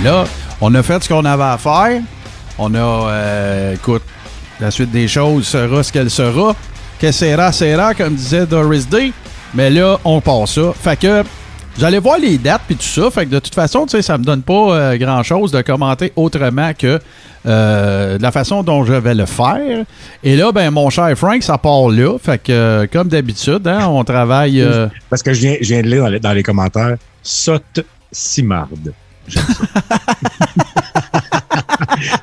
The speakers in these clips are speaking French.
là, on a fait ce qu'on avait à faire. On a, écoute, la suite des choses sera ce qu'elle sera. Que sera, comme disait Doris Day. Mais là, on passe ça. Fait que j'allais voir les dates puis tout ça. Fait que de toute façon, tu sais, ça me donne pas grand-chose de commenter autrement que de la façon dont je vais le faire. Et là, ben mon cher Frank, ça part là. Fait que, comme d'habitude, hein, on travaille... Parce que je viens de lire dans les commentaires, sotte simarde. J'aime ça.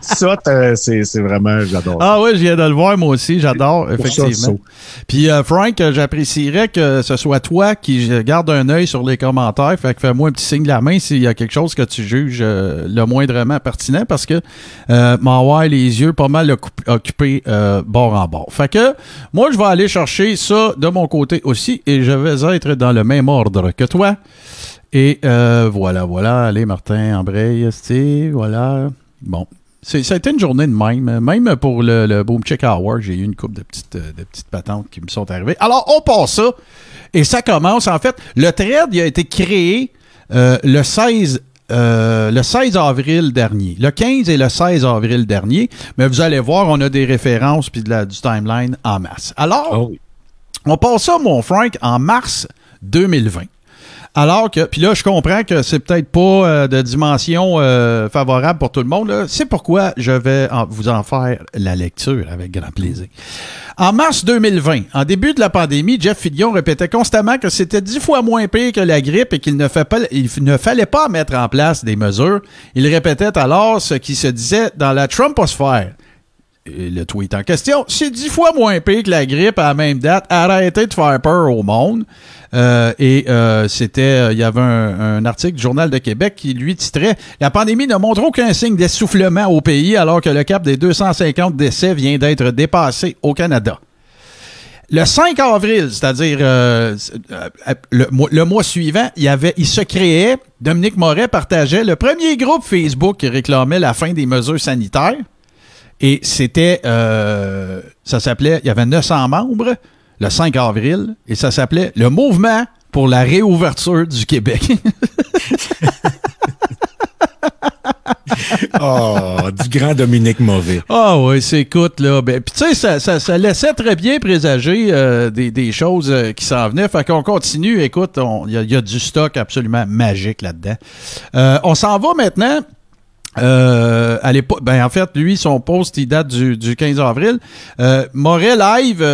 Sotte, c'est vraiment, j'adore. Ah oui, je viens de le voir, moi aussi, j'adore, effectivement. Puis Frank, j'apprécierais que ce soit toi qui garde un œil sur les commentaires. Fait que fais-moi un petit signe de la main s'il y a quelque chose que tu juges le moindrement pertinent, parce que m'avoir les yeux pas mal occupés bord en bord. Fait que moi, je vais aller chercher ça de mon côté aussi, et je vais être dans le même ordre que toi. Et voilà. Allez, Martin, embraye, Steve, voilà. Bon. Ça a été une journée de même. Même pour le Boom Check Hour, j'ai eu une couple de petites patentes qui me sont arrivées. Alors, on passe ça. Et ça commence, en fait, le thread, il a été créé le 16 avril dernier. Le 15 et le 16 avril dernier. Mais vous allez voir, on a des références puis du timeline en masse. Alors, on passe ça, mon Frank, en mars 2020. Alors que, puis là, je comprends que c'est peut-être pas de dimension favorable pour tout le monde. Là. C'est pourquoi je vais vous en faire la lecture avec grand plaisir. En mars 2020, en début de la pandémie, Jeff Fillion répétait constamment que c'était 10 fois moins pire que la grippe et qu'il ne fallait pas mettre en place des mesures. Il répétait alors ce qui se disait dans la Trumposphère. Et le tweet en question, c'est 10 fois moins pire que la grippe à la même date. Arrêtez de faire peur au monde. Il y avait un article du Journal de Québec qui lui titrait « La pandémie ne montre aucun signe d'essoufflement au pays alors que le cap des 250 décès vient d'être dépassé au Canada. » Le 5 avril, c'est-à-dire le mois suivant, il se créait, Dominique Moret partageait le premier groupe Facebook qui réclamait la fin des mesures sanitaires. Et c'était, ça s'appelait, il y avait 900 membres, le 5 avril, et ça s'appelait le Mouvement pour la réouverture du Québec. Oh, du grand Dominique Mauvais. Ah oui, écoute, là, ben, puis tu sais, ça laissait très bien présager des choses qui s'en venaient. Fait qu'on continue, écoute, il y a du stock absolument magique là-dedans. On s'en va maintenant. À l'époque, ben en fait, lui, son post, il date du 15 avril. Moret Live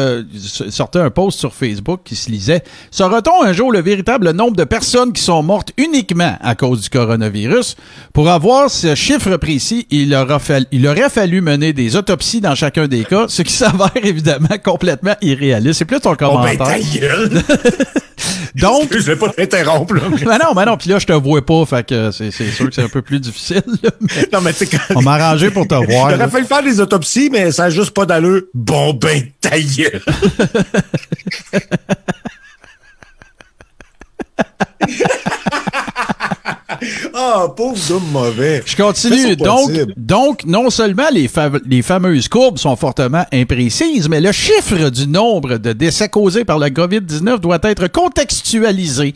sortait un post sur Facebook qui se lisait « Saura-t-on un jour le véritable nombre de personnes qui sont mortes uniquement à cause du coronavirus? Pour avoir ce chiffre précis, il aurait fallu mener des autopsies dans chacun des cas, ce qui s'avère évidemment complètement irréaliste. » C'est plus ton commentaire. Oh ben ta gueule! Donc, je vais pas t'interrompre, là. Ben non, puis là, je te vois pas, fait que c'est sûr que c'est un peu plus difficile, là, mais non, mais tu sais, on m'a arrangé pour te voir. J'aurais fallu faire des autopsies, mais ça n'a juste pas d'allure. Bon, ben, ta gueule. Ah, pauvre d'homme mauvais. Je continue. Donc, non seulement les fameuses courbes sont fortement imprécises, mais le chiffre du nombre de décès causés par la COVID-19 doit être contextualisé.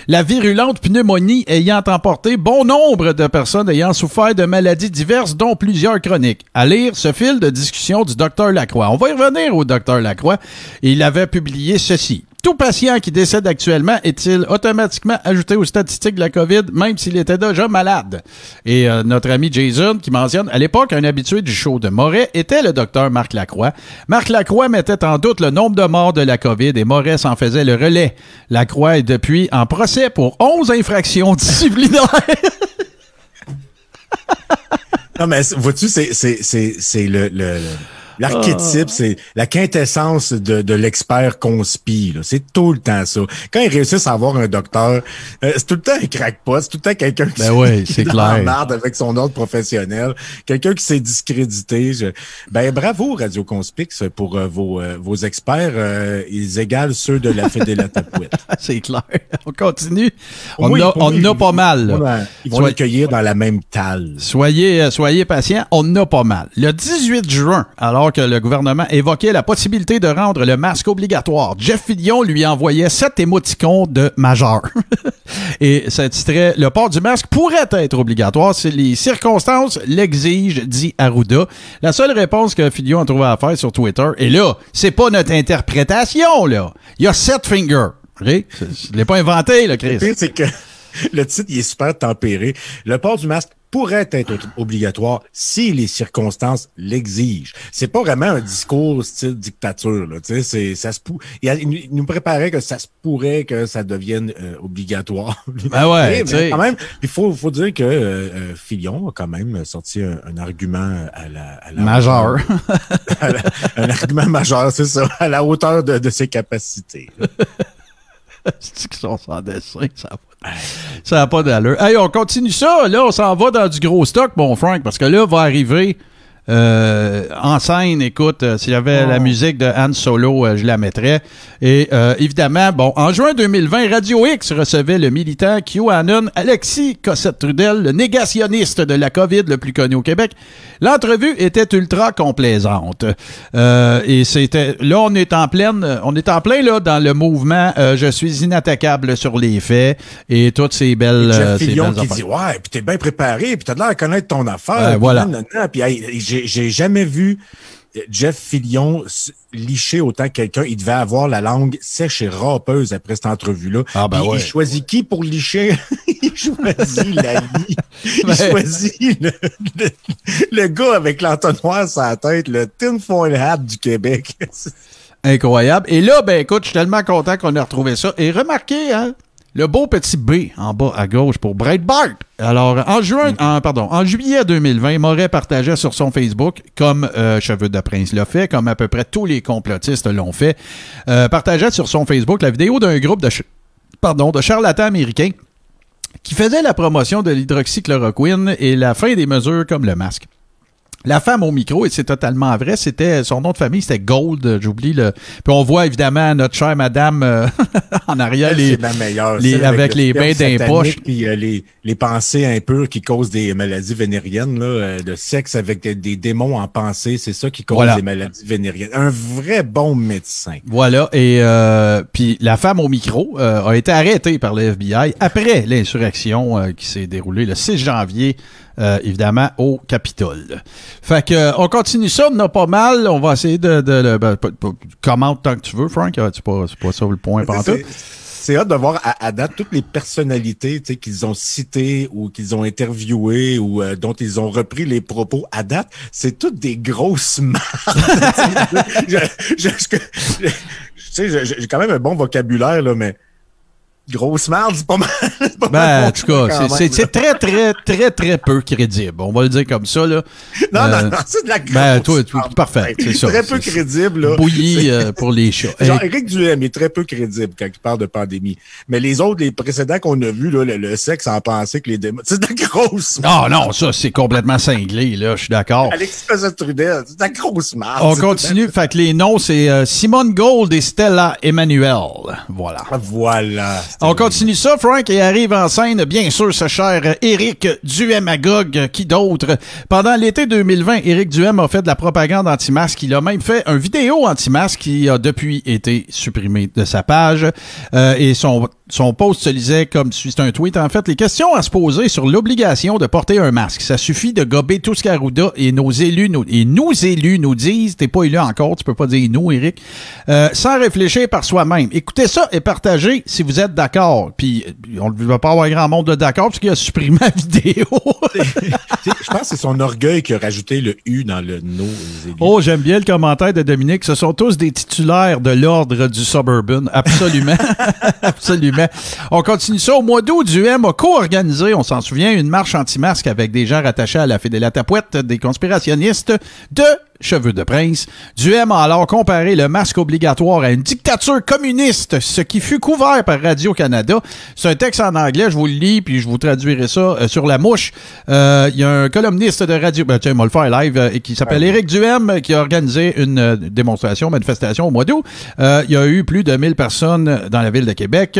La virulente pneumonie ayant emporté bon nombre de personnes ayant souffert de maladies diverses, dont plusieurs chroniques. À lire ce fil de discussion du Dr Lacroix. On va y revenir au Dr Lacroix. Il avait publié ceci. Tout patient qui décède actuellement est-il automatiquement ajouté aux statistiques de la COVID, même s'il était déjà malade? Et notre ami Jason, qui mentionne, à l'époque, un habitué du show de Moret était le docteur Marc Lacroix. Marc Lacroix mettait en doute le nombre de morts de la COVID et Moret s'en faisait le relais. Lacroix est depuis en procès pour 11 infractions disciplinaires. Non, mais vois-tu, c'est l'archétype, c'est la quintessence de l'expert conspi. C'est tout le temps ça. Quand ils réussissent à avoir un docteur, c'est tout le temps un crackpot, c'est tout le temps quelqu'un qui est dans la merde avec son ordre professionnel, quelqu'un qui s'est discrédité. Ben bravo Radio Conspix pour vos experts. Ils égalent ceux de la Fédé la Tapouette. C'est clair. On continue. On en a pas mal. Ils vont l'accueillir dans la même talle. Soyez patients. On en a pas mal. Le 18 juin, alors alors que le gouvernement évoquait la possibilité de rendre le masque obligatoire. Jeff Fillion lui envoyait 7 émoticônes de majeur. Et ça titrait « Le port du masque pourrait être obligatoire si les circonstances l'exigent », dit Arruda. La seule réponse que Fillion a trouvé à faire sur Twitter, et là, c'est pas notre interprétation, là. Il y a 7 fingers. Okay? Je l'ai pas inventé, là, Chris. Le pire, c'est que le titre, il est super tempéré. Le port du masque pourrait être obligatoire si les circonstances l'exigent. C'est pas vraiment un discours style dictature, là. Tu sais, il nous préparait que ça se pourrait que ça devienne obligatoire. Ben ouais, mais quand même, il faut dire que Fillion a quand même sorti un argument à la majeur. Un argument majeur, c'est ça, à la hauteur de ses capacités. C'est qu'ils sont sans dessin, ça n'a pas d'allure. Hey, on continue ça. Là, on s'en va dans du gros stock, mon Frank, parce que là, va arriver en scène, écoute, s'il y avait la musique de Han Solo, je la mettrais. Et évidemment, bon, en juin 2020, Radio X recevait le militant QAnon Alexis Cossette-Trudel, le négationniste de la COVID le plus connu au Québec. L'entrevue était ultra complaisante. Et c'était, là, on est en plein là dans le mouvement je suis inattaquable sur les faits et toutes ces belles Jeff Fillion qui dit ouais, puis t'es bien préparé, puis t'as l'air à connaître ton affaire. Voilà. Puis j'ai jamais vu Jeff Fillion licher autant quelqu'un. Il devait avoir la langue sèche et râpeuse après cette entrevue-là. Ah ben ouais. Il choisit qui pour licher? Il choisit l'ami. Il choisit le gars avec l'entonnoir sur la tête, le tinfoil hat du Québec. Incroyable. Et là, ben écoute, je suis tellement content qu'on ait retrouvé ça. Et remarquez, hein, le beau petit B en bas à gauche pour Breitbart. Alors, en juillet 2020, Moret partageait sur son Facebook, comme Cheveux de Prince l'a fait, comme à peu près tous les complotistes l'ont fait, partageait sur son Facebook la vidéo d'un groupe de charlatans américains qui faisait la promotion de l'hydroxychloroquine et la fin des mesures comme le masque. La femme au micro, et c'est totalement vrai, c'était son nom de famille, c'était Gold, j'oublie le. Puis on voit évidemment notre chère madame en arrière avec les bains d'impoche. Puis les pensées impures qui causent des maladies vénériennes, là, de sexe avec des démons en pensée, c'est ça qui cause des maladies vénériennes. Un vrai bon médecin. Voilà, et puis la femme au micro a été arrêtée par le FBI après l'insurrection qui s'est déroulée le 6 janvier. Évidemment, au Capitole. Fait que on continue ça, on a pas mal. On va essayer commente tant que tu veux, Frank. C'est pas ça le point pantoute. C'est hâte de voir à date toutes les personnalités qu'ils ont citées ou qu'ils ont interviewées ou dont ils ont repris les propos à date. C'est toutes des grosses mardes. J'ai quand même un bon vocabulaire, là, mais grosse merde, c'est pas mal. En tout cas, c'est très, très, très, très peu crédible. On va le dire comme ça, là. Non, c'est de la grosse toi, parfait, c'est ça. Très peu crédible, là. Bouilli pour les chats. Genre, Éric Duhem est très peu crédible quand il parle de pandémie. Mais les autres, les précédents qu'on a vus, là, le sexe en pensée que les démons, c'est de la grosse merde. Non, ça, c'est complètement cinglé, là, je suis d'accord. Alexis Cossette-Trudel, c'est de la grosse merde. On continue. Fait que les noms, c'est Simone Gold et Stella Emmanuel. Voilà. Voilà. On continue ça, Frank, et arrive en scène, bien sûr, ce cher Éric Duhem-Agog, qui d'autre. Pendant l'été 2020, Éric Duhem a fait de la propagande anti-masque. Il a même fait une vidéo anti-masque qui a depuis été supprimée de sa page. Et son post se lisait comme suit. C'est un tweet, en fait. Les questions à se poser sur l'obligation de porter un masque. Ça suffit de gober tout ce qu'Arruda et nos élus nous disent. T'es pas élu encore, tu peux pas dire nous, Éric. Sans réfléchir par soi-même. Écoutez ça et partagez si vous êtes d'accord. Puis, on ne va pas avoir grand monde de d'accord parce qu'il a supprimé la vidéo. Je pense que c'est son orgueil qui a rajouté le U dans le nos élus. Oh, j'aime bien le commentaire de Dominique. Ce sont tous des titulaires de l'ordre du Suburban. Absolument. Absolument. On continue ça. Au mois d'août, Duhem a co-organisé, on s'en souvient, une marche anti-masque avec des gens rattachés à la Fédélatapouette, des conspirationnistes de Cheveux de Prince. Duhem a alors comparé le masque obligatoire à une dictature communiste, ce qui fut couvert par Radio-Canada. C'est un texte en anglais, je vous le lis, puis je vous traduirai ça sur la mouche. Il y a un columniste de radio, tiens, on va le faire live, qui s'appelle Éric Duhem, qui a organisé une démonstration, manifestation au mois d'août. Il y a eu plus de 1000 personnes dans la ville de Québec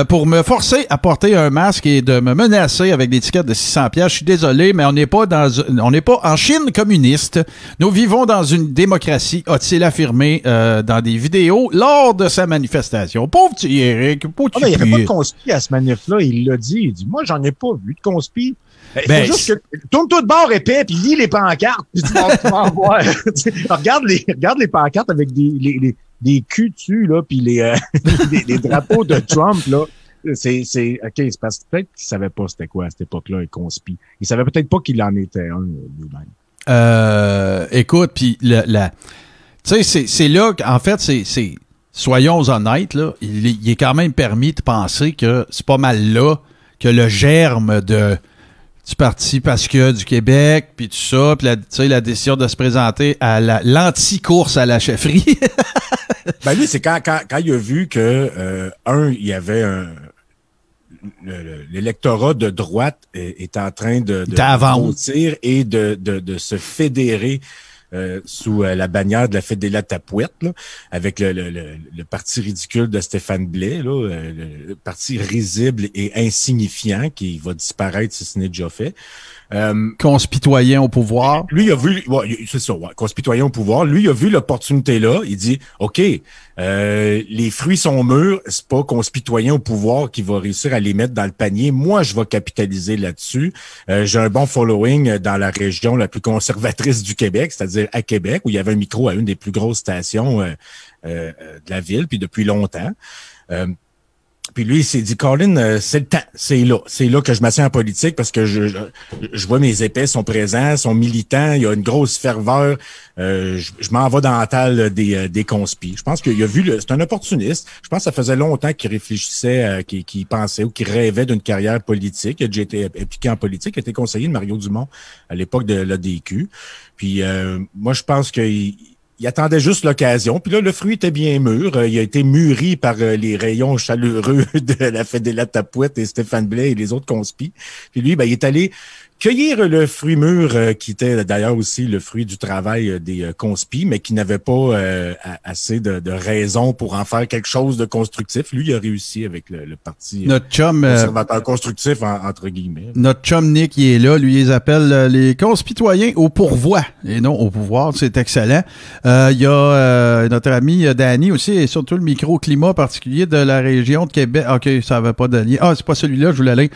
pour me forcer à porter un masque et de me menacer avec des tickets de 600$. Je suis désolé, mais on n'est pas en Chine communiste. Nous vivons vivons dans une démocratie, a-t-il affirmé dans des vidéos lors de sa manifestation. Pauvre petit Éric, pauvre petit il n'y avait pas de conspi à ce manif-là. Il l'a dit. Il dit, moi, j'en ai pas vu de conspi. Il faut juste que tourne-toi de bord épais puis lis les pancartes puis tu vas voir. regarde les pancartes avec des culs dessus là puis les drapeaux de Trump là. C'est parce que peut-être qu'il savait pas c'était quoi à cette époque-là un conspi. Il savait peut-être pas qu'il en était un lui-même. Écoute, puis tu sais c'est là en fait c'est soyons honnêtes là, il est quand même permis de penser que c'est pas mal là que le germe du Parti parce que du Québec, puis tout ça, puis la décision de se présenter à l'anti-course à la chefferie. Ben lui, c'est quand il a vu que, il y avait l'électorat de droite est en train de grossir et de se fédérer sous la bannière de la Fête des Latapouettes, là, avec le parti ridicule de Stéphane Blais, là, le parti risible et insignifiant qui va disparaître si ce n'est déjà fait. Conspitoyant au pouvoir. Lui, il a vu, c'est ça, conspitoyant au pouvoir. Lui, il a vu l'opportunité là. Il dit, OK, les fruits sont mûrs. C'est pas conspitoyant au pouvoir qui va réussir à les mettre dans le panier. Moi, je vais capitaliser là-dessus. J'ai un bon following dans la région la plus conservatrice du Québec, c'est-à-dire à Québec, où il y avait un micro à une des plus grosses stations de la ville, puis depuis longtemps. Puis lui, il s'est dit, Colin, c'est le temps, c'est là que je m'assieds en politique parce que je vois mes épais sont présents, sont militants, il y a une grosse ferveur, je m'en vais dans la talle des conspis. Je pense qu'il a vu, c'est un opportuniste. Je pense que ça faisait longtemps qu'il réfléchissait, qu'il pensait ou qu'il rêvait d'une carrière politique. Il a déjà été impliqué en politique, il a été conseiller de Mario Dumont à l'époque de l'ADQ. Puis moi, je pense qu'il attendait juste l'occasion. Puis là, le fruit était bien mûr. Il a été mûri par les rayons chaleureux de la Fête des Latapouettes et Stéphane Blais et les autres conspis. Puis lui, il est allé cueillir le fruit mûr, qui était d'ailleurs aussi le fruit du travail des conspis, mais qui n'avait pas assez de raisons pour en faire quelque chose de constructif. Lui, il a réussi avec le parti conservateur constructif, entre guillemets. Notre chum Nick, il est là. Lui, ils appellent les conspitoyens au pourvoi et non au pouvoir. C'est excellent. Il y a notre ami Danny aussi, et surtout le microclimat particulier de la région de Québec. OK, ça n'avait pas de lien. Ah, c'est pas celui-là, je voulais aller.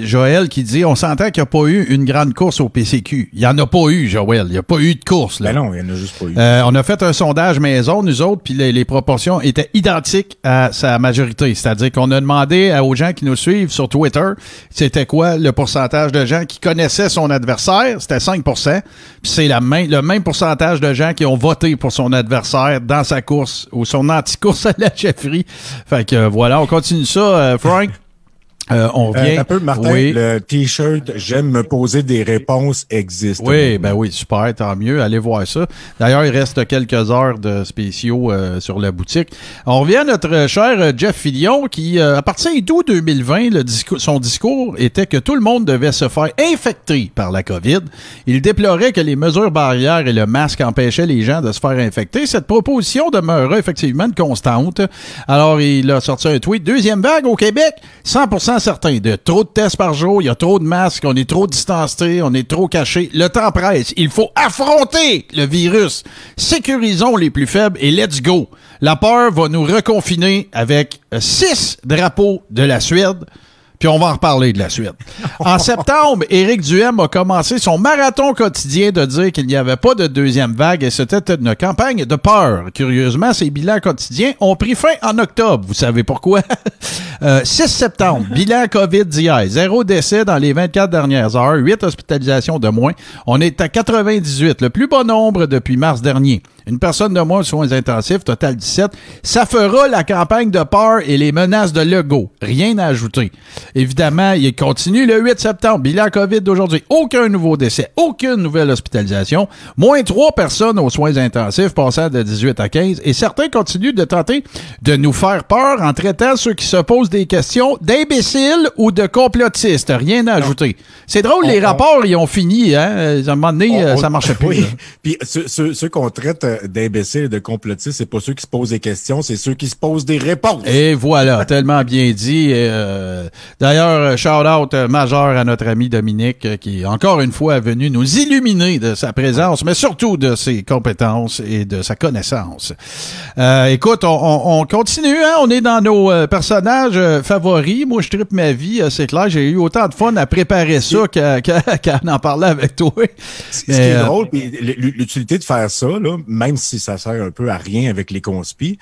Joël qui dit, on s'entend qu'il n'y a pas eu une grande course au PCQ. Il n'y en a pas eu, Joël. Il n'y a pas eu de course. Là. Ben non, il n'y en a juste pas eu. On a fait un sondage maison, nous autres, puis les proportions étaient identiques à sa majorité. C'est-à-dire qu'on a demandé aux gens qui nous suivent sur Twitter, c'était quoi le pourcentage de gens qui connaissaient son adversaire. C'était 5%. Puis c'est le même pourcentage de gens qui ont voté pour son adversaire dans sa course ou son anti-course à la chefferie. Fait que voilà, on continue ça, Frank. On revient. Un peu, Martin, oui. Le T-shirt « J'aime me poser des réponses » existe. Oui, ben oui, super, tant mieux. Allez voir ça. D'ailleurs, il reste quelques heures de spéciaux sur la boutique. On revient à notre cher Jeff Fillion qui, à partir d'août 2020, son discours était que tout le monde devait se faire infecter par la COVID. Il déplorait que les mesures barrières et le masque empêchaient les gens de se faire infecter. Cette proposition demeura effectivement une constante. Alors, il a sorti un tweet. Deuxième vague au Québec, 100% certain. De trop de tests par jour, il y a trop de masques, on est trop distancés, on est trop cachés. Le temps presse. Il faut affronter le virus. Sécurisons les plus faibles et let's go. La peur va nous reconfiner avec 6 drapeaux de la Suède. Puis on va en reparler de la Suède. En septembre, Éric Duhem a commencé son marathon quotidien de dire qu'il n'y avait pas de deuxième vague et c'était une campagne de peur. Curieusement, ces bilans quotidiens ont pris fin en octobre. Vous savez pourquoi? 6 septembre, bilan COVID d'hier. 0 décès dans les 24 dernières heures, 8 hospitalisations de moins. On est à 98, le plus bas nombre depuis mars dernier. Une personne de moins aux soins intensifs, total 17. Ça fera la campagne de peur et les menaces de Legault. Rien à ajouter. Évidemment, il continue le 8 septembre. Bilan COVID d'aujourd'hui. Aucun nouveau décès. Aucune nouvelle hospitalisation. Moins 3 personnes aux soins intensifs, passant de 18 à 15. Et certains continuent de tenter de nous faire peur en traitant ceux qui se posent des questions d'imbéciles ou de complotistes. Rien à ajouter. C'est drôle, les rapports, ils ont fini. Hein? À un moment donné, ça marchait plus. Oui. Puis ceux qu'on traite d'imbéciles et de complotistes, c'est pas ceux qui se posent des questions, c'est ceux qui se posent des réponses. Et voilà, tellement bien dit. D'ailleurs, shout-out majeur à notre ami Dominique qui, encore une fois, est venu nous illuminer de sa présence, mais surtout de ses compétences et de sa connaissance. Écoute, on continue, hein? On est dans nos personnages favoris. Moi, je trippe ma vie, c'est clair. J'ai eu autant de fun à préparer ça qu'à en parler avec toi. Ce qui est drôle, puis l'utilité de faire ça, là, même si ça sert un peu à rien avec les conspis,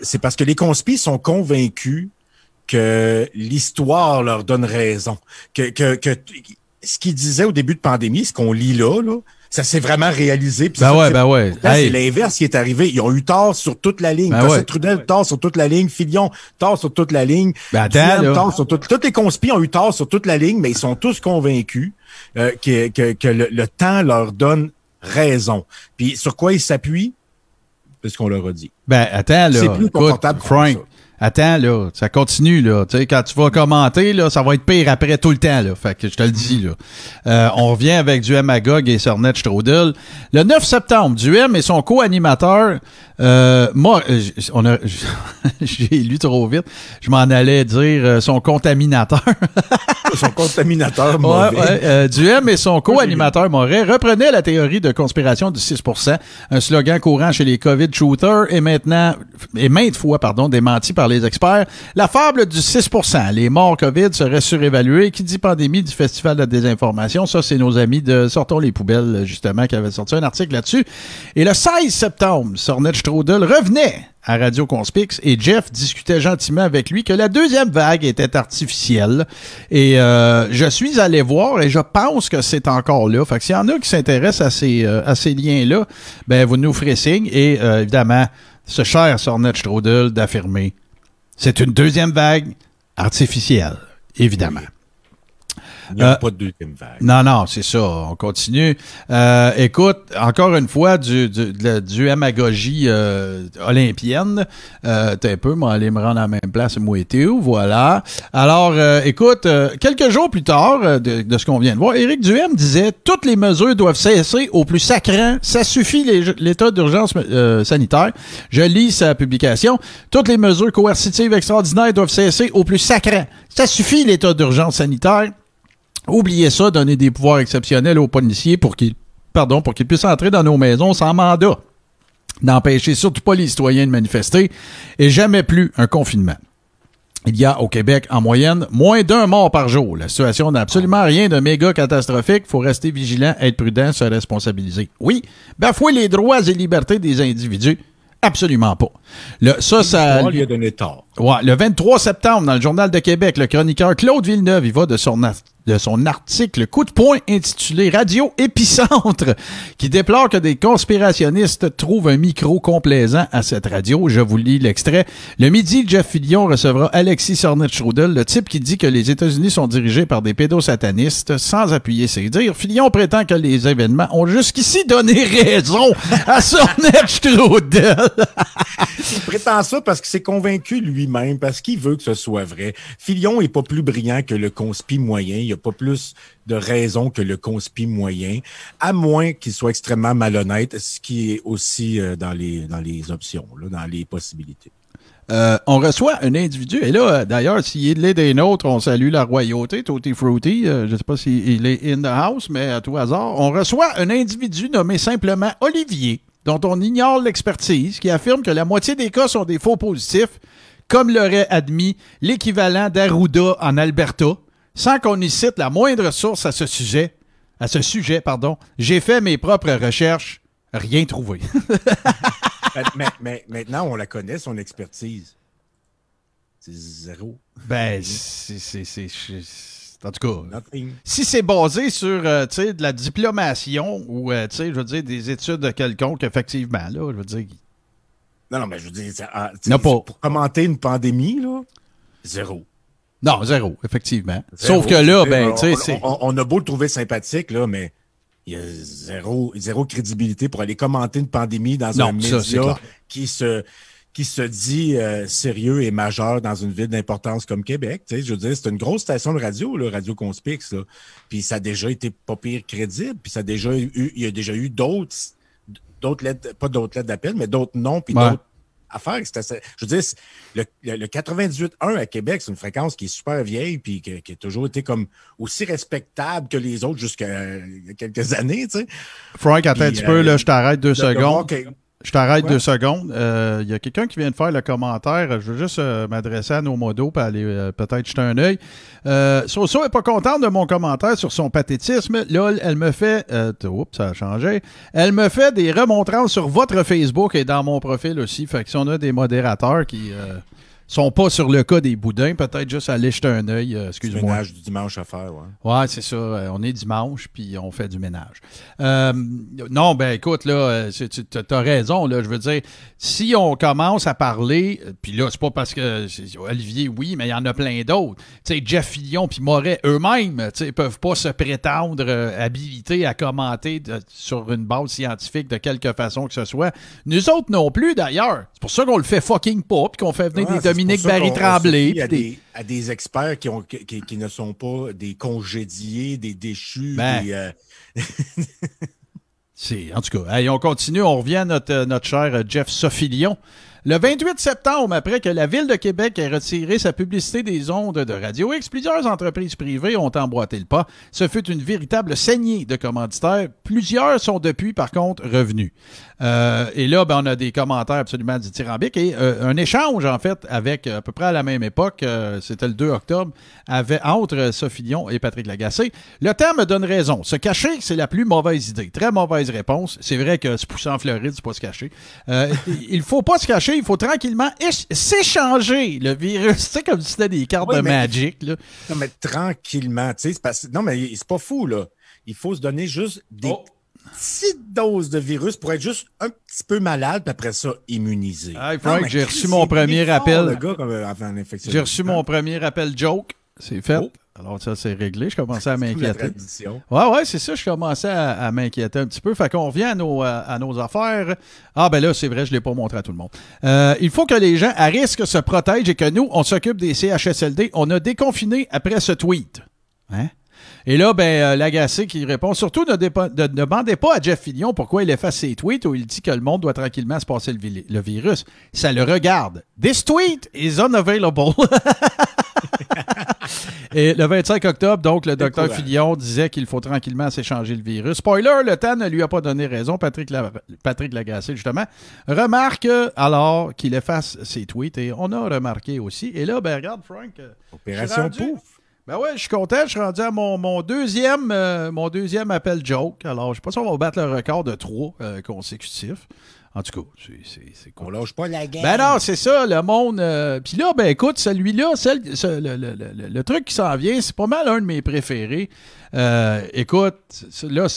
c'est parce que les conspis sont convaincus que l'histoire leur donne raison. Que ce qu'ils disaient au début de pandémie, ce qu'on lit là, ça s'est vraiment réalisé. Ouais. C'est l'inverse qui est arrivé. Ils ont eu tort sur toute la ligne. Trudel, tort sur toute la ligne. Fillon, tort sur toute la ligne. Tort sur toutes les conspis ont eu tort sur toute la ligne, mais ils sont tous convaincus que le temps leur donne raison. Puis sur quoi ils s'appuient? C'est ce qu'on leur a dit. Attends, là. C'est plus confortable, Frank. Attends, là, ça continue, là. Tu sais, quand tu vas commenter, là, ça va être pire après tout le temps, là. Fait que je te le dis, là. On revient avec Duhem Magog et Sornet Strudel. Le 9 septembre, Duhem et son co-animateur, j'ai lu trop vite. Je m'en allais dire son contaminateur. Son contaminateur mauvais. Duhem et son co-animateur Moret reprenaient la théorie de conspiration du 6%, un slogan courant chez les COVID-shooters et maintes fois, démenti par les experts. La fable du 6%, les morts COVID seraient surévalués. Qui dit pandémie, du Festival de la désinformation. Ça, c'est nos amis de Sortons les poubelles, justement, qui avaient sorti un article là-dessus. Et le 16 septembre, Sornet Strudel revenait à Radio Conspix et Jeff discutait gentiment avec lui que la deuxième vague était artificielle. Et je suis allé voir et je pense que c'est encore là. Fait que s'il y en a qui s'intéressent à ces liens-là, vous nous ferez signe. Et évidemment, ce cher Sornet Strudel d'affirmer c'est une deuxième vague artificielle, évidemment. Il n'y a pas de deuxième vague. Non, c'est ça. On continue. Écoute, encore une fois, du hémagogie olympienne. T'es un peu, moi, aller me rendre à la même place, moi et Théo, voilà. Alors, écoute, quelques jours plus tard de ce qu'on vient de voir, Éric Duhem disait « Toutes les mesures doivent cesser au plus sacrant. Ça suffit, l'état d'urgence sanitaire. » Je lis sa publication. « Toutes les mesures coercitives extraordinaires doivent cesser au plus sacrant. Ça suffit, l'état d'urgence sanitaire. » Oubliez ça, donner des pouvoirs exceptionnels aux policiers pour qu'ils puissent entrer dans nos maisons sans mandat. N'empêchez surtout pas les citoyens de manifester et jamais plus un confinement. Il y a au Québec, en moyenne, moins d'un mort par jour. La situation n'a absolument rien de méga catastrophique. Faut rester vigilant, être prudent, se responsabiliser. Oui, bafouer les droits et libertés des individus. Absolument pas. Ça lui a donné tort. Ouais, le 23 septembre, dans le Journal de Québec, le chroniqueur Claude Villeneuve, il va de son article Coup de poing intitulé Radio Épicentre, qui déplore que des conspirationnistes trouvent un micro complaisant à cette radio. Je vous lis l'extrait. Le midi, Jeff Fillon recevra Alexis Sornet-Strudel, le type qui dit que les États-Unis sont dirigés par des pédosatanistes, sans appuyer ses dires. Fillon prétend que les événements ont jusqu'ici donné raison à Sornet-Strudel. Il prétend ça parce qu'il s'est convaincu lui-même, parce qu'il veut que ce soit vrai. Fillon est pas plus brillant que le conspi moyen. Il n'y a pas plus de raison que le conspi moyen, à moins qu'il soit extrêmement malhonnête, ce qui est aussi dans les options, là, dans les possibilités. On reçoit un individu, et là, d'ailleurs, s'il est des nôtres, on salue la royauté, Tutti Frutti, je ne sais pas s'il est in the house, mais à tout hasard, on reçoit un individu nommé simplement Olivier, dont on ignore l'expertise, qui affirme que la moitié des cas sont des faux positifs, comme l'aurait admis l'équivalent d'Arruda en Alberta, sans qu'on y cite la moindre source à ce sujet. J'ai fait mes propres recherches, rien trouvé. mais maintenant, on la connaît, son expertise. C'est zéro. En tout cas, si c'est basé sur de la diplomation ou je veux dire des études quelconques, effectivement, là, je veux dire. Non, mais je veux dire, pour commenter une pandémie, là, zéro. Non, zéro, effectivement. Zéro. Sauf que là, tu sais, on a beau le trouver sympathique, là, mais il y a zéro crédibilité pour aller commenter une pandémie dans un média qui se dit sérieux et majeur dans une ville d'importance comme Québec. Tu sais, je veux dire, c'est une grosse station de radio, là, Radio Conspix, là. Puis ça a déjà été pas pire crédible. Puis il y a déjà eu d'autres lettres, pas d'autres lettres d'appel, mais d'autres noms, puis d'autres à faire. Je veux dire, le 98.1 à Québec, c'est une fréquence qui est super vieille puis qui a toujours été comme aussi respectable que les autres jusqu'à il y a quelques années, tu sais. Frank, attends un petit peu, là, je t'arrête 2 secondes. Je t'arrête 2 secondes. Il y a quelqu'un qui vient de faire le commentaire. Je veux juste m'adresser à nos modos et aller peut-être jeter un œil. Soso n'est pas contente de mon commentaire sur son pathétisme. Là, elle me fait... oups, ça a changé. Elle me fait des remontrances sur votre Facebook et dans mon profil aussi. Fait que si on a des modérateurs qui... sont pas sur le cas des boudins, peut-être juste aller jeter un œil, excuse-moi. Du ménage du dimanche à faire, ouais. Ouais, c'est ça. On est dimanche, puis on fait du ménage. Non, ben écoute, là, t'as raison, là. Je veux dire, si on commence à parler, puis là, c'est pas parce que Olivier, oui, mais il y en a plein d'autres. Tu sais, Jeff Fillion puis Moret, eux-mêmes, tu sais, peuvent pas se prétendre habilités à commenter sur une base scientifique de quelque façon que ce soit. Nous autres non plus, d'ailleurs. C'est pour ça qu'on le fait fucking pas, puis qu'on fait venir des Dominique Barry-Tremblay. À des experts qui ne sont pas des congédiés, des déchus. En tout cas, allez, on continue. On revient à notre cher Jeff Sophilion. Le 28 septembre, après que la Ville de Québec ait retiré sa publicité des ondes de Radio X, plusieurs entreprises privées ont emboîté le pas. Ce fut une véritable saignée de commanditaires. Plusieurs sont depuis, par contre, revenus. Et là, ben, on a des commentaires absolument dithyrambiques et un échange, en fait, avec à peu près à la même époque, c'était le 2 octobre, entre Sophie Lyon et Patrick Lagacé. Le temps me donne raison. Se cacher, c'est la plus mauvaise idée. Très mauvaise réponse. C'est vrai que se pousser en Floride, c'est pas se cacher. Il faut pas se cacher. Il faut tranquillement s'échanger le virus. Tu sais, comme si c'était des cartes de Magic. Là. Non, mais tranquillement. Tu sais, non, mais c'est pas fou, là. Il faut se donner juste des petites doses de virus pour être juste un petit peu malade, puis après ça, immunisé. Hey, Frank, j'ai reçu mon premier appel. J'ai reçu mon premier appel joke. C'est fait. Oh. Alors ça, c'est réglé. Je commençais à m'inquiéter. Ouais, c'est ça. Je commençais à m'inquiéter un petit peu. Fait qu'on revient à nos affaires. Ah, ben là, c'est vrai, je ne l'ai pas montré à tout le monde. Il faut que les gens à risque se protègent et que nous, on s'occupe des CHSLD. On a déconfiné après ce tweet. Hein? Et là, ben, Lagacé qui répond, surtout ne demandez pas à Jeff Fillion pourquoi il efface ses tweets où il dit que le monde doit tranquillement se passer le virus. Ça le regarde. This tweet is unavailable. Et le 25 octobre, donc, le docteur Fillion disait qu'il faut tranquillement s'échanger le virus. Spoiler, le temps ne lui a pas donné raison. Patrick Lagacé, justement, remarque alors qu'il efface ses tweets. Et on a remarqué aussi. Et là, ben, regarde, Frank. Opération Pouf. Ben ouais, je suis content. Je suis rendu à mon deuxième appel joke. Alors, je sais pas si on va battre le record de 3 consécutifs. En tout cas, c'est cool. On lâche pas la game. Ben non, c'est ça, le monde. Puis là, ben écoute, celui-là, le truc qui s'en vient, c'est pas mal un de mes préférés. Écoute, là,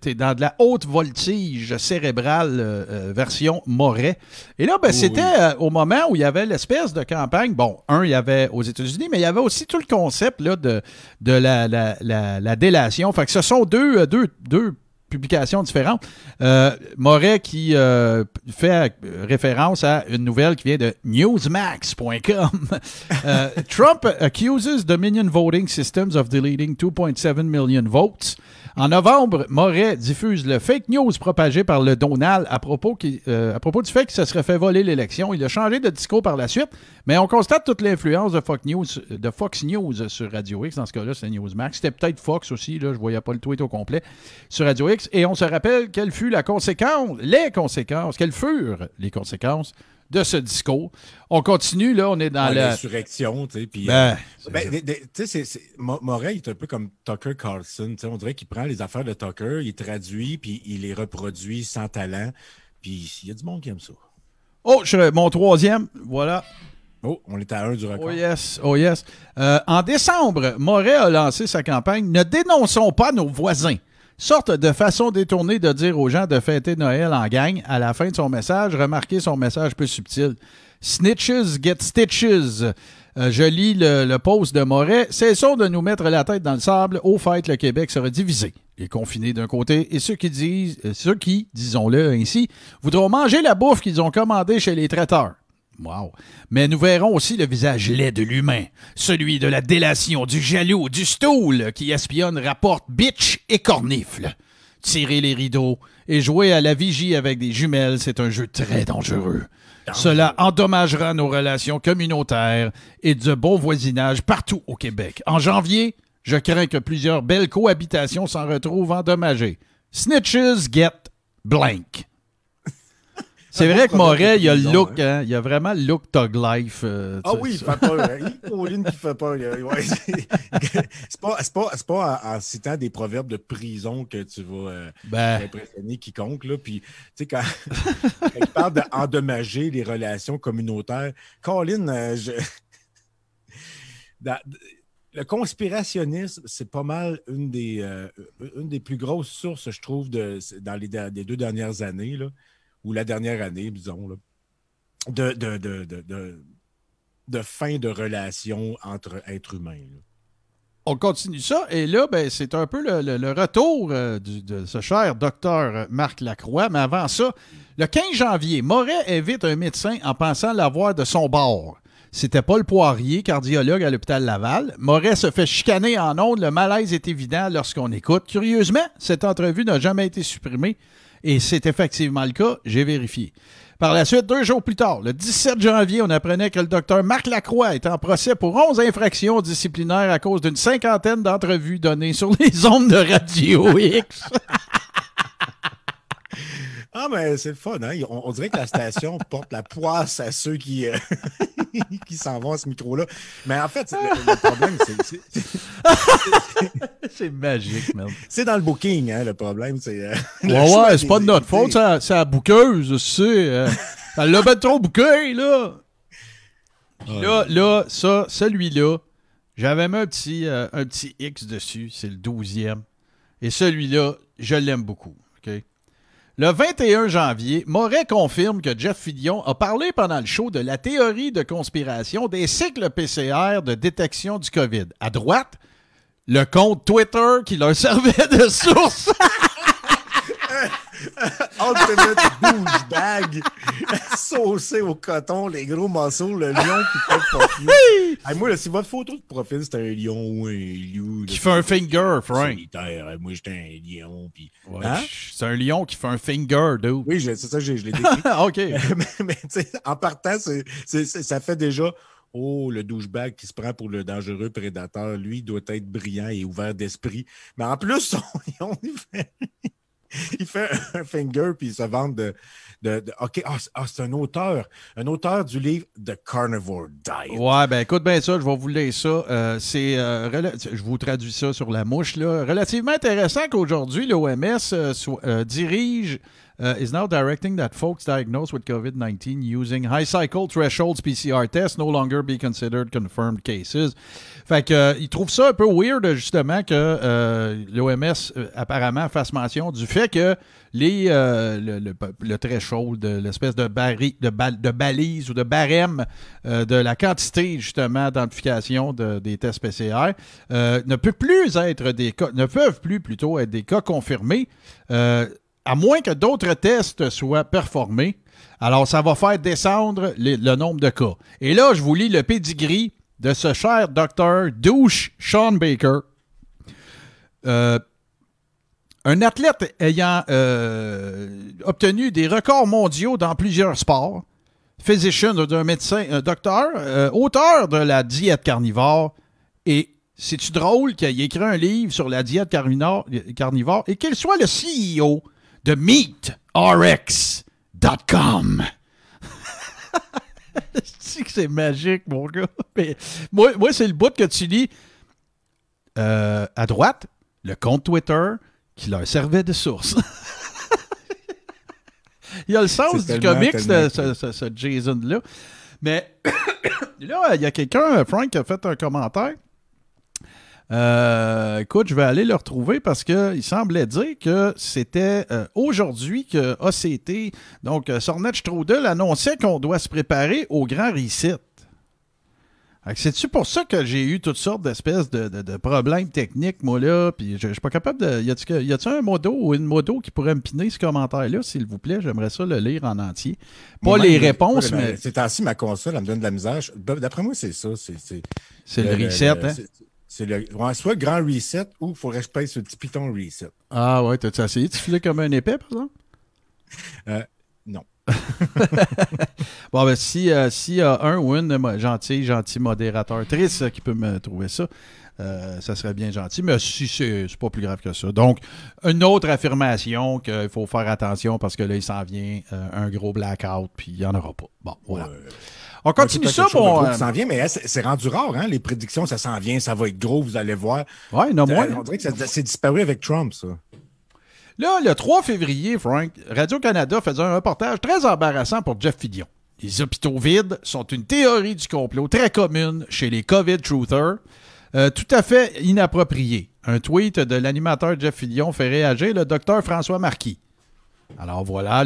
t'es dans de la haute voltige cérébrale version Moret. Et là, ben c'était au moment où il y avait l'espèce de campagne. Bon, il y avait aux États-Unis, mais il y avait aussi tout le concept là, de la délation. Fait que ce sont deux publications différentes. Moret qui fait référence à une nouvelle qui vient de newsmax.com. Trump accuses Dominion Voting Systems of deleting 2.7 million votes. En novembre, Moret diffuse le fake news propagé par le Donald à propos du fait qu'il se serait fait voler l'élection. Il a changé de discours par la suite, mais on constate toute l'influence de Fox News sur Radio X. Dans ce cas-là, c'est Newsmax. C'était peut-être Fox aussi, là, je ne voyais pas le tweet au complet, sur Radio X. Et on se rappelle quelles furent les conséquences de ce discours. On continue, là, on est dans l'insurrection, tu sais, puis... tu sais, Moret, il est un peu comme Tucker Carlson, tu sais, on dirait qu'il prend les affaires de Tucker, il traduit, puis il les reproduit sans talent, puis il y a du monde qui aime ça. Oh, mon troisième, voilà. Oh, on est à 1 du record. Oh yes. En décembre, Moret a lancé sa campagne « Ne dénonçons pas nos voisins ». Sorte de façon détournée de dire aux gens de fêter Noël en gang. À la fin de son message, remarquez son message peu subtil. Snitches get stitches. Je lis le post de Moret. Cessons de nous mettre la tête dans le sable. Au fait, le Québec sera divisé. Les confinés d'un côté et ceux qui, disons-le ainsi, voudront manger la bouffe qu'ils ont commandée chez les traiteurs. Wow. Mais nous verrons aussi le visage laid de l'humain, celui de la délation, du jaloux, du stool qui espionne, rapporte, bitch et cornifle. tirer les rideaux et jouer à la vigie avec des jumelles, c'est un jeu très dangereux. Cela endommagera nos relations communautaires et de bon voisinage partout au Québec. En janvier, je crains que plusieurs belles cohabitations s'en retrouvent endommagées. Snitches get blank. C'est vrai que Moret, il a le look, hein? Il a vraiment le look Thug Life. Oui, il fait peur. Pauline qui fait peur. Ouais, c'est pas en citant des proverbes de prison que tu vas impressionner quiconque. Là. Puis, tu sais, quand il parle d'endommager les relations communautaires, Colin, le conspirationnisme, c'est pas mal une des plus grosses sources, je trouve, dans les 2 dernières années, là. Ou la dernière année, disons, là, de fin de relation entre êtres humains. Là. On continue ça, et là, c'est un peu le retour de ce cher docteur Marc Lacroix. Mais avant ça, le 15 janvier, Moret invite un médecin en pensant l'avoir de son bord. C'était Paul Poirier, cardiologue à l'hôpital Laval. Moret se fait chicaner en ondes. Le malaise est évident lorsqu'on écoute. Curieusement, cette entrevue n'a jamais été supprimée. Et c'est effectivement le cas, j'ai vérifié. Par la suite, 2 jours plus tard, le 17 janvier, on apprenait que le docteur Marc Lacroix est en procès pour 11 infractions disciplinaires à cause d'une 50aine d'entrevues données sur les ondes de Radio X. Ah, mais c'est le fun, hein? On dirait que la station porte la poisse à ceux qui s'en vont à ce micro-là. Mais en fait, le problème, c'est magique, merde. C'est dans le booking, hein, le problème. C'est c'est pas de notre faute, c'est la bouqueuse, tu sais. Elle l'a bien trop bouqué, là. Là, celui-là, j'avais mis un petit X dessus, c'est le 12e. Et celui-là, je l'aime beaucoup, OK? Le 21 janvier, Moret confirme que Jeff Fillion a parlé pendant le show de la théorie de conspiration des cycles PCR de détection du COVID. À droite, le compte Twitter qui leur servait de source. Ultimate douchebag, saucé au coton, les gros morceaux, le lion qui fait fuck you. Hey, moi, là, si votre photo de profil, c'est un lion ou un lion. Qui fait un finger, Frank. Moi, j'étais un lion. Puis, ouais, c'est un lion qui fait un finger, dude. Oui, c'est ça, je l'ai décrit. OK. mais tu sais, en partant, ça fait déjà... Oh, le douchebag qui se prend pour le dangereux prédateur, lui, doit être brillant et ouvert d'esprit. Mais en plus, son lion, il fait un finger puis il se vante de OK, c'est un auteur du livre The Carnivore Diet. Ouais, écoute bien ça, je vais vous lire ça. Je vous traduis ça sur la mouche, là. Relativement intéressant qu'aujourd'hui, l'OMS dirige is now directing that folks diagnosed with COVID-19 using high cycle thresholds PCR tests no longer be considered confirmed cases. Fait que il trouve ça un peu weird, justement, que l'OMS apparemment fasse mention du fait que le threshold, l'espèce de balise ou de barème de la quantité, justement, d'amplification des tests PCR ne peuvent plus être des cas confirmés, à moins que d'autres tests soient performés. Alors, ça va faire descendre le nombre de cas. Et là, je vous lis le pedigree de ce cher docteur douche Sean Baker. Un athlète ayant obtenu des records mondiaux dans plusieurs sports, physician d'un médecin, un docteur, auteur de la diète carnivore, et c'est-tu drôle qu'il ait écrit un livre sur la diète carnivore et qu'il soit le CEO de MeatRx.com. C'est magique, mon gars. Mais moi, c'est le bout que tu lis. À droite, le compte Twitter qui leur servait de source. Il y a le sens du comics, ce Jason-là. Mais là, il y a quelqu'un, Frank, qui a fait un commentaire. Écoute, je vais aller le retrouver parce qu'il semblait dire que c'était aujourd'hui que ACT, donc Sornet-Strudel, annonçait qu'on doit se préparer au grand reset. C'est-tu pour ça que j'ai eu toutes sortes d'espèces de problèmes techniques, moi, là, puis je suis pas capable de... Y a-tu un modo ou une modo qui pourrait me piner ce commentaire-là, s'il vous plaît? J'aimerais ça le lire en entier. Pas les réponses, mais... C'est ainsi, ma console, elle me donne de la misère. D'après moi, c'est ça. C'est le reset, hein? C'est soit le grand reset ou il faudrait que je paye sur le petit piton reset. Ah ouais, t'as-tu essayé de filer comme un épais, par exemple? Non. Bon, ben, s'il y a un ou une gentil modérateur triste qui peut me trouver ça, ça serait bien gentil. Mais si c'est pas plus grave que ça. Donc, une autre affirmation qu'il faut faire attention parce que là, il s'en vient un gros blackout, puis il n'y en aura pas. Bon, voilà. On continue ça, bon. Ça s'en vient, mais c'est rendu rare, hein? Les prédictions, ça s'en vient, ça va être gros, vous allez voir. Ouais, non, moins. On dirait que c'est disparu avec Trump, ça. Là, le 3 février, Frank, Radio-Canada faisait un reportage très embarrassant pour Jeff Fillion. Les hôpitaux vides sont une théorie du complot très commune chez les COVID-truthers, tout à fait inappropriée. Un tweet de l'animateur Jeff Fillion fait réagir le docteur François Marquis. Alors voilà,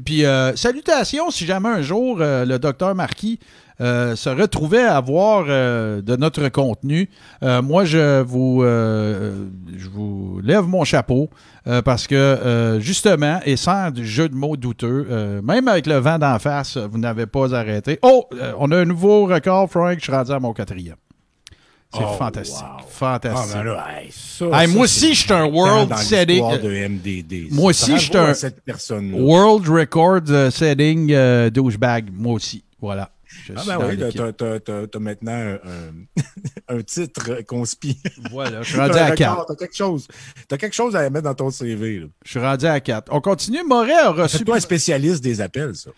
puis salutations si jamais un jour le docteur Marquis se retrouvait à avoir de notre contenu. Moi, je vous lève mon chapeau parce que justement, et sans jeu de mots douteux, même avec le vent d'en face, vous n'avez pas arrêté. On a un nouveau record, Frank, je suis rendu à mon 4e. C'est fantastique. Wow. Fantastique. Ah, ben là, moi aussi, je suis un world setting. De MDD. Moi aussi, je suis un world record setting douchebag. Moi aussi. Voilà. T'as maintenant un titre conspi. Voilà, je suis rendu à 4. T'as quelque chose à mettre dans ton CV. Là. Je suis rendu à 4. On continue. Moret a reçu... C'est toi un spécialiste des appels, ça.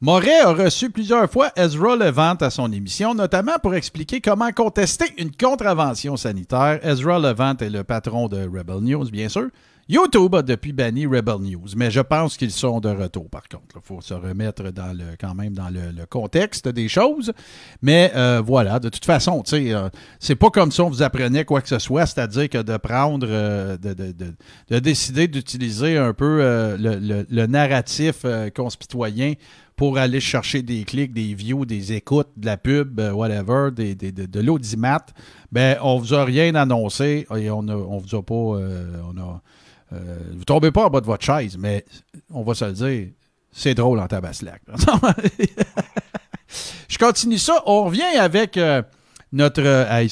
Moret a reçu plusieurs fois Ezra Levant à son émission, notamment pour expliquer comment contester une contravention sanitaire. Ezra Levant est le patron de Rebel News, bien sûr. YouTube a depuis banni Rebel News, mais je pense qu'ils sont de retour, par contre. Il faut se remettre quand même dans le contexte des choses. Mais voilà, de toute façon, c'est pas comme si on vous apprenait quoi que ce soit, c'est-à-dire que de prendre, de décider d'utiliser un peu le narratif conspitoyen pour aller chercher des clics, des views, des écoutes, de la pub, whatever, de l'audimat, ben on vous a rien annoncé et on vous a pas... vous tombez pas en bas de votre chaise, mais on va se le dire, c'est drôle en tabaslac. Je continue ça. On revient avec notre...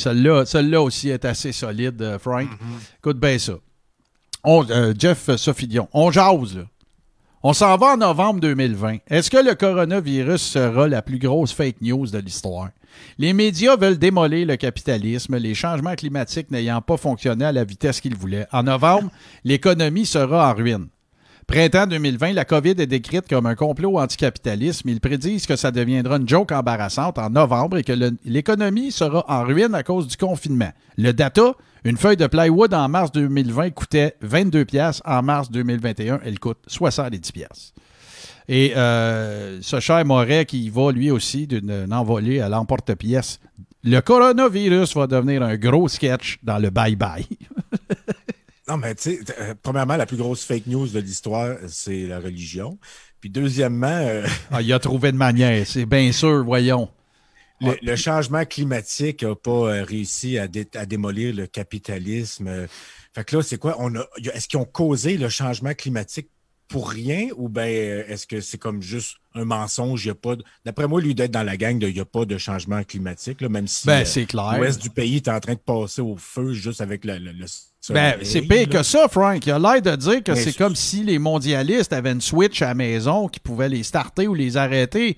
celle-là aussi est assez solide, Frank. Écoute bien ça. Jeff Sofidion, on jase, là. On s'en va en novembre 2020. Est-ce que le coronavirus sera la plus grosse fake news de l'histoire? Les médias veulent démolir le capitalisme, les changements climatiques n'ayant pas fonctionné à la vitesse qu'ils voulaient. En novembre, l'économie sera en ruine. Printemps 2020, la COVID est décrite comme un complot anticapitalisme. Ils prédisent que ça deviendra une joke embarrassante en novembre et que l'économie sera en ruine à cause du confinement. Le data, une feuille de plywood en mars 2020 coûtait 22$. En mars 2021, elle coûte 70$. Et ce cher Moret qui va lui aussi d'une envolée à l'emporte-pièce. Le coronavirus va devenir un gros sketch dans le bye-bye. Non, mais tu sais, premièrement, la plus grosse fake news de l'histoire, c'est la religion. Puis deuxièmement... il a trouvé de manière, c'est bien sûr, voyons. Le changement climatique n'a pas réussi à démolir le capitalisme. Fait que là, c'est quoi? Est-ce qu'ils ont causé le changement climatique pour rien ou bien est-ce que c'est comme juste un mensonge? D'après moi, lui, d'être dans la gang, il n'y a pas de changement climatique, là, même si c'est clair. L'ouest du pays est en train de passer au feu juste avec le c'est pire que ça, Frank. Il a l'air de dire que c'est comme si les mondialistes avaient une switch à la maison qui pouvait les starter ou les arrêter.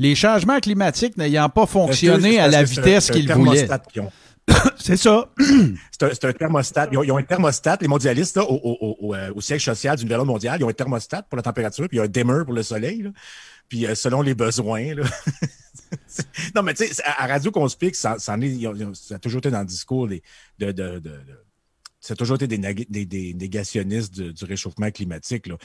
Les changements climatiques n'ayant pas fonctionné à la vitesse qu'ils voulaient. C'est ça. C'est un thermostat. Ils ont un thermostat, les mondialistes, là, au siège social du Nouvel Ordre mondial. Ils ont un thermostat pour la température, puis il y a un dimmer pour le soleil. Là. Puis selon les besoins. Là. Non, mais tu sais, à Radio Conspic, ça a toujours été dans le discours ça a toujours été des négationnistes du réchauffement climatique. Là.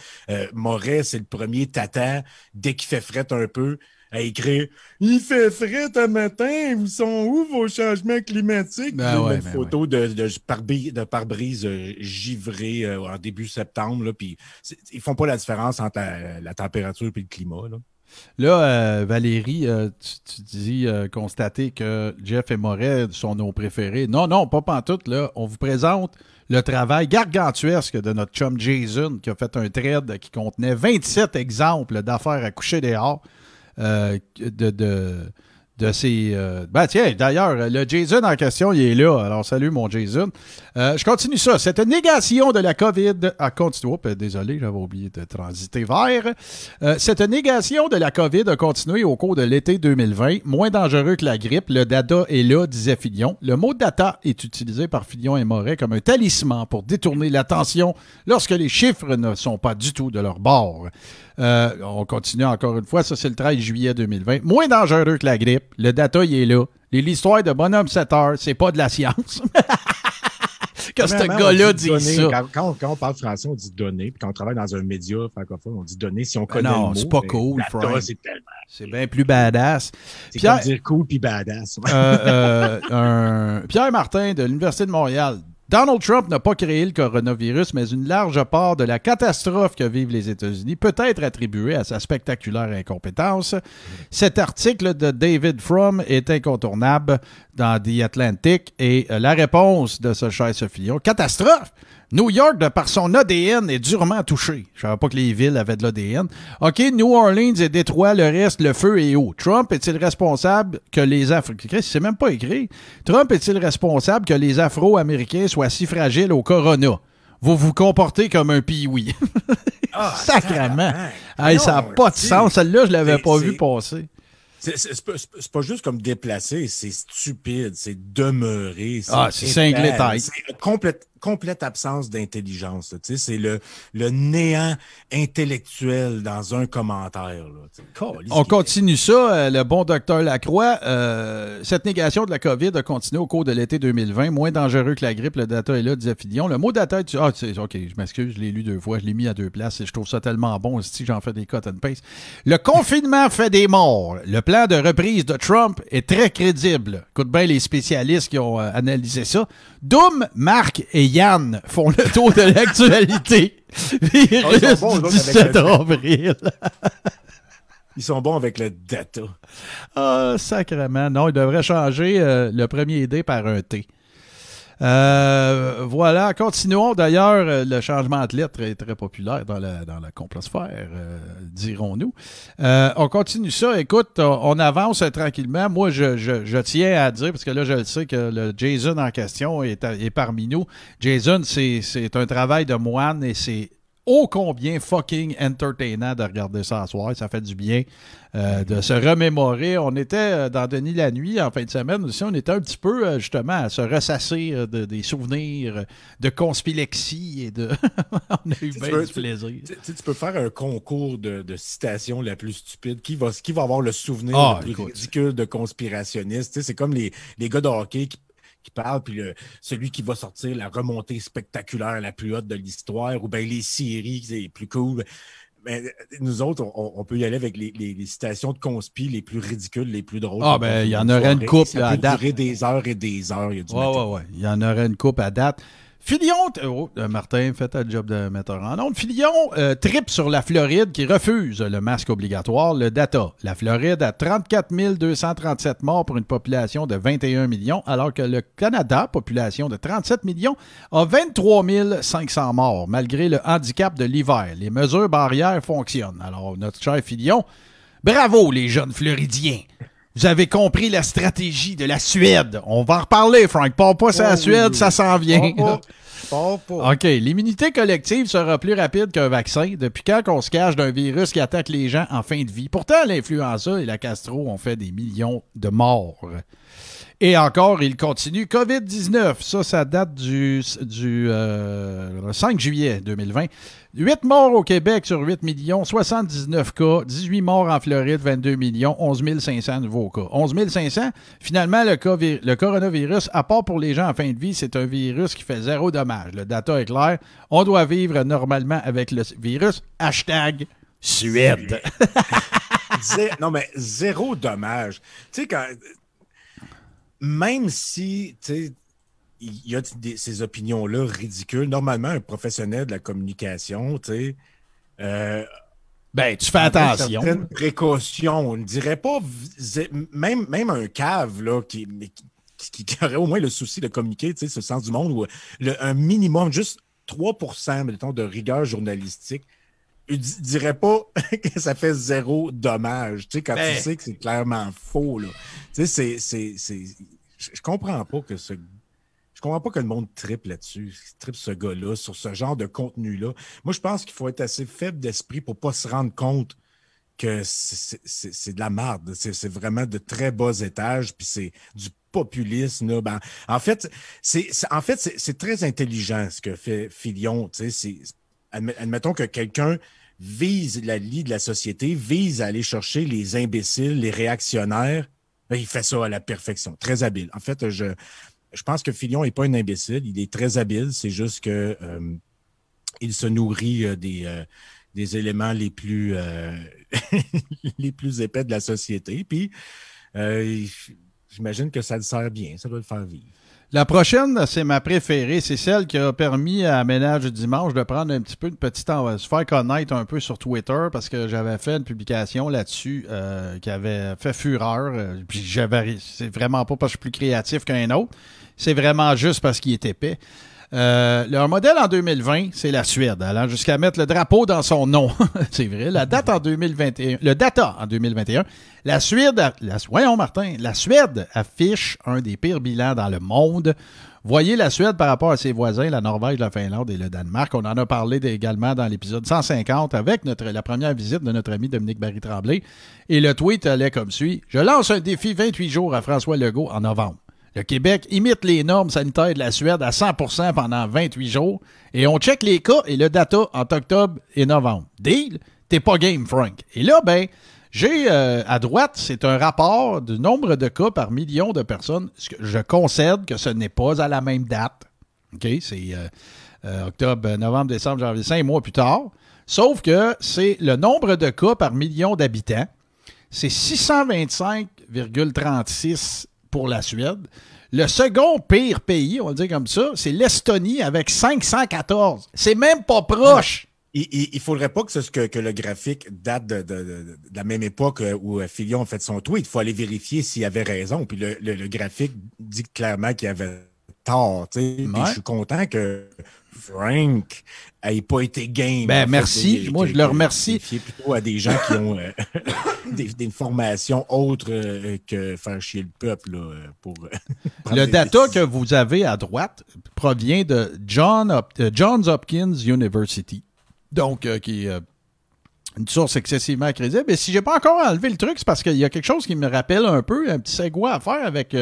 Moret, c'est le premier tata, dès qu'il fait fret un peu, à écrire « Il fait fret un matin, où sont où vos changements climatiques? » Une photo de pare-brise givré en début septembre. Là, puis ils font pas la différence entre la température et le climat. Là, Valérie, tu dis constater que Jeff et Moret sont nos préférés. Non, pas pantoute. Là. On vous présente le travail gargantuesque de notre chum Jason qui a fait un thread qui contenait 27 exemples d'affaires à coucher dehors de ces... ben tiens, d'ailleurs, le Jason en question, il est là. Alors, salut mon Jason. Je continue ça. Cette négation de la COVID a continué... Oh, désolé, j'avais oublié de transiter vers. Cette négation de la COVID a continué au cours de l'été 2020. Moins dangereux que la grippe. Le data est là, disait Fillon. Le mot data est utilisé par Fillon et Moret comme un talisman pour détourner l'attention lorsque les chiffres ne sont pas du tout de leur bord. On continue encore une fois. Ça, c'est le 13 juillet 2020. Moins dangereux que la grippe. Le data, il est là. L'histoire de bonhomme 7 heures, c'est pas de la science. Que ce gars-là dit ça. Quand on parle français, on dit données. Puis quand on travaille dans un média francophone, on dit données. Si on connaît le mot, c'est pas cool, data, c'est tellement... C'est bien plus badass. C'est Pierre, comme dire cool puis badass. Pierre Martin de l'Université de Montréal. Donald Trump n'a pas créé le coronavirus, mais une large part de la catastrophe que vivent les États-Unis peut être attribuée à sa spectaculaire incompétence. Cet article de David Frum est incontournable dans The Atlantic et la réponse de ce cher Sophillon, catastrophe! New York, de par son ADN, est durement touché. Je ne savais pas que les villes avaient de l'ADN. OK, New Orleans et Détroit, le reste, le feu est haut. Trump est-il responsable que les c'est même pas écrit. Trump est-il responsable que les Afro-Américains soient si fragiles au corona? Vous vous comportez comme un pioui. Sacrément! Hey, ça n'a pas de sens. Celle-là, je l'avais pas vu passer. C'est pas juste comme déplacé, c'est stupide, c'est demeuré. C'est cinglé tête. C'est complète absence d'intelligence. Tu sais, c'est le néant intellectuel dans un commentaire. Là, on continue ça. Le bon docteur Lacroix. Cette négation de la COVID a continué au cours de l'été 2020. Moins dangereux que la grippe, le data est là, disait Fillon. Le mot data, OK, je m'excuse, je l'ai lu 2 fois, je l'ai mis à 2 places et je trouve ça tellement bon si j'en fais des cut and paste. Le confinement fait des morts. Le plan de reprise de Trump est très crédible. Écoute bien les spécialistes qui ont analysé ça. Doom, Marc et Yann font le tour de l'actualité. Virus du 17 avril. Ils sont bons avec le data. Ah, sacrément. Non, ils devraient changer le premier D par un T. Voilà, continuons. D'ailleurs, le changement de lettre est très populaire dans la complosphère, dirons-nous. On continue ça. Écoute, on avance tranquillement. Moi, je tiens à dire, parce que là, je le sais que le Jason en question est parmi nous. Jason, c'est un travail de moine et c'est ô combien fucking entertainant de regarder ça à soir. Ça fait du bien de se remémorer. On était dans Denis la nuit en fin de semaine aussi. On était un petit peu justement à se ressasser des souvenirs de conspilexie et de... On a eu bien du plaisir. Tu peux faire un concours de citations la plus stupide. Qui va avoir le souvenir le plus ridicule de conspirationniste? C'est comme les gars de hockey qui parle, puis celui qui va sortir la remontée spectaculaire la plus haute de l'histoire, ou bien les séries, c'est plus cool. Mais nous autres, on peut y aller avec les citations de conspi les plus ridicules, les plus drôles. Ah, ben, il y en aurait une couple à date. Ça peut durer des heures et des heures. Il y a du ouais. Il y en aurait une couple à date. Fillon, Martin, fais ta job de metteur en ondes. Fillon tripe sur la Floride qui refuse le masque obligatoire, le data. La Floride a 34 237 morts pour une population de 21 millions, alors que le Canada, population de 37 millions, a 23 500 morts, malgré le handicap de l'hiver. Les mesures barrières fonctionnent. Alors, notre cher Fillon, bravo les jeunes Floridiens. Vous avez compris la stratégie de la Suède. On va en reparler, Frank. Parle pas ça la Suède, ça s'en vient. OK. L'immunité collective sera plus rapide qu'un vaccin. Depuis quand on se cache d'un virus qui attaque les gens en fin de vie? Pourtant, l'influenza et la gastro ont fait des millions de morts. Et encore, il continue. COVID-19, ça date du 5 juillet 2020. 8 morts au Québec sur 8 millions, 79 cas, 18 morts en Floride, 22 millions, 11 500 nouveaux cas. 11 500, finalement, le coronavirus, à part pour les gens en fin de vie, c'est un virus qui fait 0 dommage. Le data est clair. On doit vivre normalement avec le virus. Hashtag Suède. Non, mais 0 dommage. Tu sais, quand... Même si, tu sais, il y a ces opinions-là ridicules, normalement, un professionnel de la communication, tu sais... tu fais attention. Certaines précautions, on ne dirait pas... Même un cave, là, qui aurait au moins le souci de communiquer, tu sais, ce sens du monde, ou un minimum, juste 3%, mettons, de rigueur journalistique, dirais pas que ça fait 0 dommage, tu sais, quand tu sais que c'est clairement faux, là. Tu sais, je comprends pas que je comprends pas que le monde trippe là-dessus, trippe ce gars-là, sur ce genre de contenu-là. Moi, je pense qu'il faut être assez faible d'esprit pour pas se rendre compte que c'est de la merde. C'est vraiment de très bas étages, puis c'est du populisme. Là. Ben, en fait, c'est très intelligent ce que fait Filion. Admettons que quelqu'un vise la lie de la société, vise à aller chercher les imbéciles, les réactionnaires. Ben, il fait ça à la perfection. Très habile. En fait, je pense que Filion n'est pas un imbécile. Il est très habile. C'est juste que il se nourrit des éléments les plus les plus épais de la société. Puis, j'imagine que ça le sert bien. Ça doit le faire vivre. La prochaine, c'est ma préférée. C'est celle qui a permis à Ménage du Dimanche de prendre un petit peu de petit temps, se faire connaître un peu sur Twitter parce que j'avais fait une publication là-dessus qui avait fait fureur. Puis c'est vraiment pas parce que je suis plus créatif qu'un autre. C'est vraiment juste parce qu'il est épais. Leur modèle en 2020, c'est la Suède, allant jusqu'à mettre le drapeau dans son nom. C'est vrai. La date en 2021, le data en 2021, la Suède affiche un des pires bilans dans le monde. Voyez la Suède par rapport à ses voisins, la Norvège, la Finlande et le Danemark. On en a parlé également dans l'épisode 150 avec la première visite de notre ami Dominique Barry-Tremblay. Et le tweet allait comme suit. Je lance un défi 28 jours à François Legault en novembre. Le Québec imite les normes sanitaires de la Suède à 100% pendant 28 jours et on check les cas et le data entre octobre et novembre. Deal? T'es pas game, Frank. Et là, j'ai à droite, c'est un rapport du nombre de cas par million de personnes. Je concède que ce n'est pas à la même date. OK? C'est octobre, novembre, décembre, janvier, 5 mois plus tard. Sauf que c'est le nombre de cas par million d'habitants. C'est 625,36 pour la Suède. Le second pire pays, on va le dire comme ça, c'est l'Estonie avec 514. C'est même pas proche. Il faudrait pas que le graphique date de la même époque où Filion a fait son tweet. Il faut aller vérifier s'il avait raison. Puis le graphique dit clairement qu'il avait tort. Ouais. Je suis content que Frank n'ait pas été game. Merci. Moi, je le remercie. Plutôt à des gens qui ont des formations autres que faire chier le peuple là, pour le data que vous avez à droite provient de Johns Hopkins University. Donc, qui est une source excessivement crédible. Et si j'ai pas encore enlevé le truc, c'est parce qu'il y a quelque chose qui me rappelle un peu, un petit segue à faire avec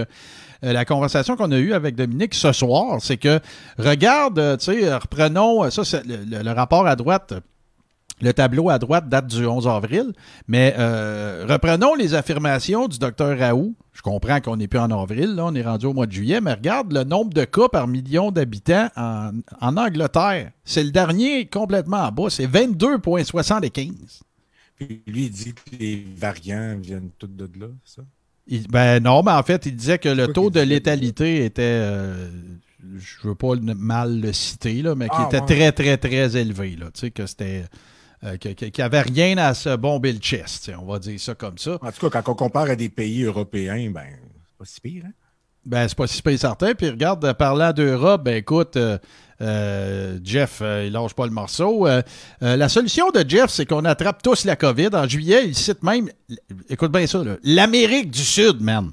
la conversation qu'on a eue avec Dominique ce soir. C'est que, regarde, reprenons, ça c'est le rapport à droite. Le tableau à droite date du 11 avril, mais reprenons les affirmations du Dr Raoult. Je comprends qu'on n'est plus en avril, là, on est rendu au mois de juillet, mais regarde le nombre de cas par million d'habitants en Angleterre. C'est le dernier complètement en bas, c'est 22,75. Puis lui, il dit que les variants viennent tous de là, ça? Non, mais en fait, il disait que le taux de létalité était... je veux pas mal le citer, là, mais qui était très, très, très élevé. Là, tu sais, que c'était... qu'il n'y avait rien à se bomber le chest, on va dire ça comme ça. En tout cas, quand on compare à des pays européens, c'est pas si pire, hein? C'est pas si pire certain. Puis regarde, parlant d'Europe, écoute, Jeff, il lâche pas le morceau. La solution de Jeff, c'est qu'on attrape tous la COVID. En juillet, il cite même, écoute bien ça, là, l'Amérique du Sud, man.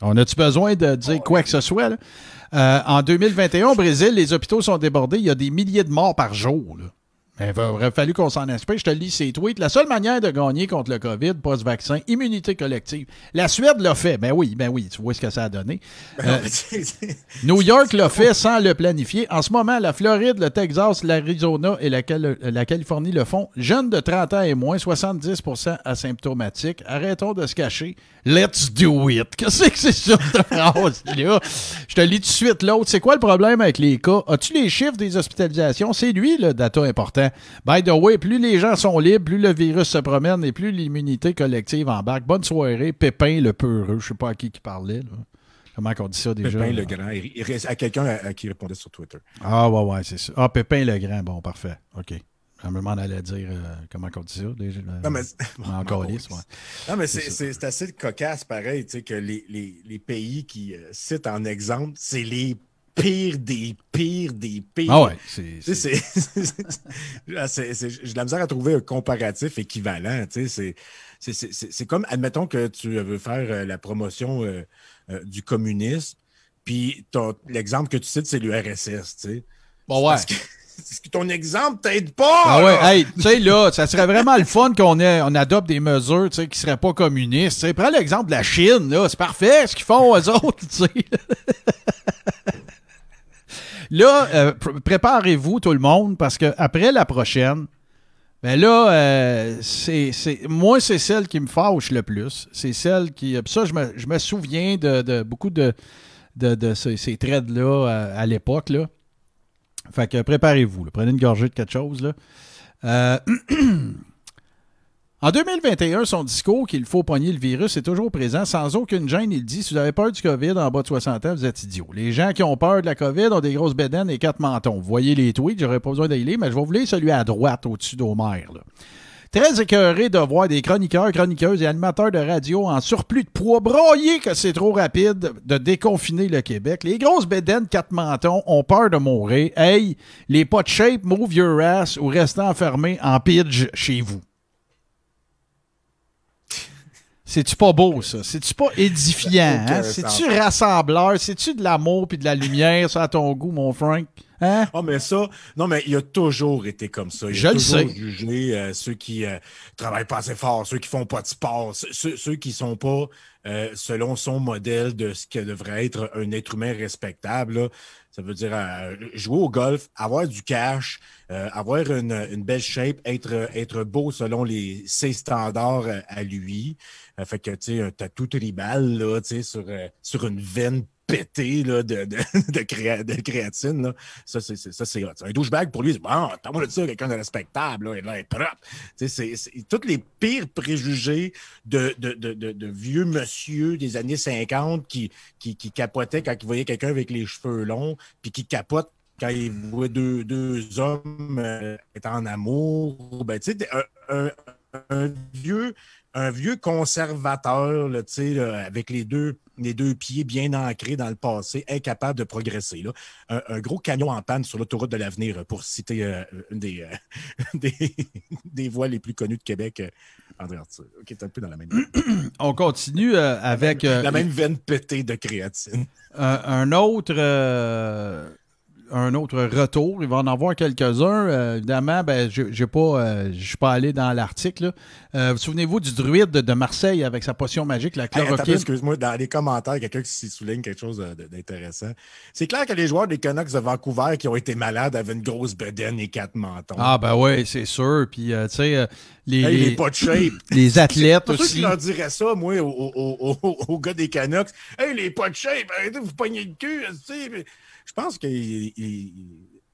On a-tu besoin de dire quoi que ce soit, là? En 2021, au Brésil, les hôpitaux sont débordés. Il y a des milliers de morts par jour, là. Il aurait fallu qu'on s'en inspire. Je te lis ces tweets. La seule manière de gagner contre le COVID, post-vaccin, immunité collective. La Suède l'a fait. Ben oui, tu vois ce que ça a donné. New York l'a fait sans le planifier. En ce moment, la Floride, le Texas, l'Arizona et la Californie le font. Jeunes de 30 ans et moins, 70% asymptomatiques. Arrêtons de se cacher. Let's do it. Qu'est-ce que c'est ça, cette phrase-là? Je te lis tout de suite l'autre. C'est quoi le problème avec les cas? As-tu les chiffres des hospitalisations? C'est lui, le data important. By the way, plus les gens sont libres, plus le virus se promène et plus l'immunité collective embarque. Bonne soirée, Pépin le peureux. Je sais pas à qui parlait, là. Comment on dit ça déjà? Pépin le Grand. Il reste à quelqu'un à qui répondait sur Twitter. Ah, ouais, c'est ça. Ah, Pépin le Grand. Bon, parfait. OK. Je me demande d'aller dire comment on dit ça. Déjà, non, mais... encore lisse, ouais. Non, mais c'est assez cocasse, pareil, tu sais, que les pays qui citent en exemple, c'est les pires des pires des pires. Ah ouais, j'ai de la misère à trouver un comparatif équivalent. C'est comme, admettons que tu veux faire la promotion du communisme, puis l'exemple que tu cites, c'est l'URSS, tu sais. Bon, ouais. Parce que ton exemple t'aide pas! Ah ouais, hey, tu sais, là, ça serait vraiment le fun qu'on adopte des mesures, tu sais, qui seraient pas communistes. T'sais. Prends l'exemple de la Chine, là, c'est parfait ce qu'ils font eux autres, tu sais. Là, préparez-vous tout le monde, parce que après la prochaine, ben là, moi, c'est celle qui me fâche le plus. C'est celle qui... Ça, je me souviens de beaucoup de ces trades-là à l'époque, là. Fait que préparez-vous. Là. Prenez une gorgée de quelque chose. Là. En 2021, son discours qu'il faut pogner le virus est toujours présent. Sans aucune gêne, il dit « Si vous avez peur du COVID en bas de 60 ans, vous êtes idiots. Les gens qui ont peur de la COVID ont des grosses bédaines et 4 mentons. » Vous voyez les tweets, j'aurais pas besoin d'y lire, mais je vais vous lire celui à droite, au-dessus d'Homer. Là. Très écœuré de voir des chroniqueurs, chroniqueuses et animateurs de radio en surplus de poids broyer que c'est trop rapide de déconfiner le Québec. Les grosses bédaines 4 mentons ont peur de mourir. Hey, les pas de shape, move your ass ou restez enfermés en pidge chez vous. C'est-tu pas beau, ça? C'est-tu pas édifiant? Hein? C'est-tu rassembleur? C'est-tu de l'amour puis de la lumière, ça, à ton goût, mon Frank? Hein? Ah, mais ça, non, mais il a toujours été comme ça. Il a toujours jugé ceux qui travaillent pas assez fort, ceux qui font pas de sport, ceux qui sont pas selon son modèle de ce que devrait être un être humain respectable. Là. Ça veut dire jouer au golf, avoir du cash, avoir une belle shape, être beau selon ses standards à lui. Fait que, tu sais, un tatou tribal, là, tu sais, sur une veine pété là, de créatine. Là. Ça, c'est un douchebag pour lui. C'est bon, t'as moi de ça, quelqu'un de respectable, là, il doit être propre. C'est tous les pires préjugés de vieux monsieur des années 50 qui capotaient quand ils voyaient quelqu'un avec les cheveux longs, puis qui capotent quand ils voient deux hommes être en amour. Ben, tu sais, un vieux conservateur, là, là, avec les deux pieds bien ancrés dans le passé, incapable de progresser. Là. Un gros camion en panne sur l'autoroute de l'avenir, pour citer une des voies les plus connues de Québec. André Arthur, qui est un peu dans la même veine. On continue avec... la même veine pétée de créatine. Un autre retour. Il va en avoir quelques-uns. Évidemment, ben, je suis pas allé dans l'article. Vous souvenez-vous du druide de Marseille avec sa potion magique, la chloroquine? Excuse-moi, dans les commentaires, quelqu'un qui souligne quelque chose d'intéressant. C'est clair que les joueurs des Canucks de Vancouver qui ont été malades avaient une grosse bedaine et 4 mentons. Ah ben oui, c'est sûr. Puis, tu sais, les pas de shape. Les athlètes aussi. C'est aussi. qui leur dirait ça, moi, aux gars des Canucks. Hey, les pas de shape, arrêtez de vous pogner le cul. Je pense qu'il...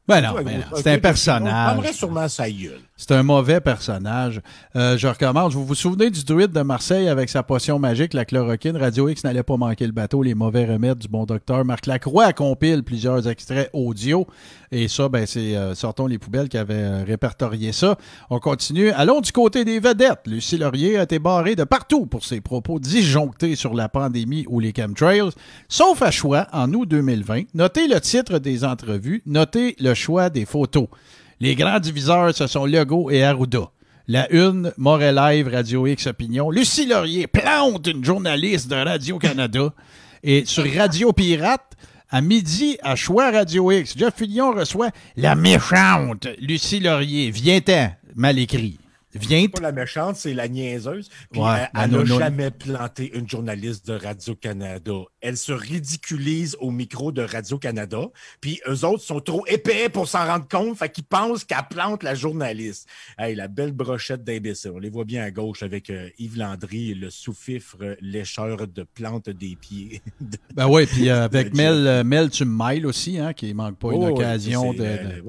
Ben non, c'est un personnage. On sûrement sa gueule. C'est un mauvais personnage. Je recommence. Vous vous souvenez du druide de Marseille avec sa potion magique, la chloroquine? Radio X n'allait pas manquer le bateau. Les mauvais remèdes du bon docteur Marc Lacroix compile plusieurs extraits audio. Et ça, ben c'est Sortons les poubelles qui avait répertorié ça. On continue. Allons du côté des vedettes. Lucie Laurier a été barrée de partout pour ses propos disjonctés sur la pandémie ou les chemtrails, sauf à choix en août 2020. Notez le titre des entrevues. Notez le choix des photos. Les grands diviseurs, ce sont Legault et Arruda. La une, Moret Live, Radio X Opinion. Lucie Laurier plante une journaliste de Radio-Canada. Et sur Radio Pirate, à midi, à Choix Radio X, Jeff Fillion reçoit la méchante Lucie Laurier. Viens-t'en, mal écrit. C'est pas la méchante, c'est la niaiseuse. Puis elle n'a jamais planté une journaliste de Radio-Canada. Elle se ridiculise au micro de Radio-Canada. Puis eux autres sont trop épais pour s'en rendre compte. Fait qu'ils pensent qu'elle plante la journaliste. Hey, la belle brochette d'imbéciles. On les voit bien à gauche avec Yves Landry, le sous-fifre lécheur de plantes des pieds. Ben oui, puis avec Mel tu me mêles aussi, hein, qui manque pas une occasion de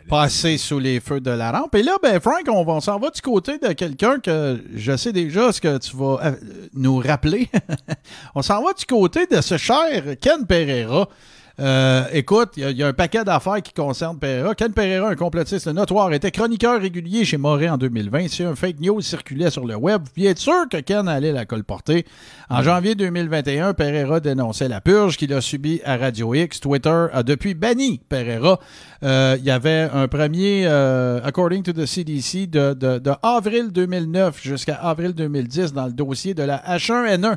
passer sous les feux de la rampe. Et là, ben Frank, on s'en va du côté de quelqu'un que je sais déjà ce que tu vas nous rappeler. On s'en va du côté de ce cher Ken Pereira. Écoute, il y a un paquet d'affaires qui concernent Pereira. Ken Pereira, un complotiste notoire, était chroniqueur régulier chez Moret en 2020. Si un fake news circulait sur le web, vous pouviez être sûr que Ken allait la colporter. En janvier 2021, Pereira dénonçait la purge qu'il a subie à Radio X. Twitter a depuis banni Pereira. Il y avait un premier, according to the CDC, de avril 2009 jusqu'à avril 2010 dans le dossier de la H1N1.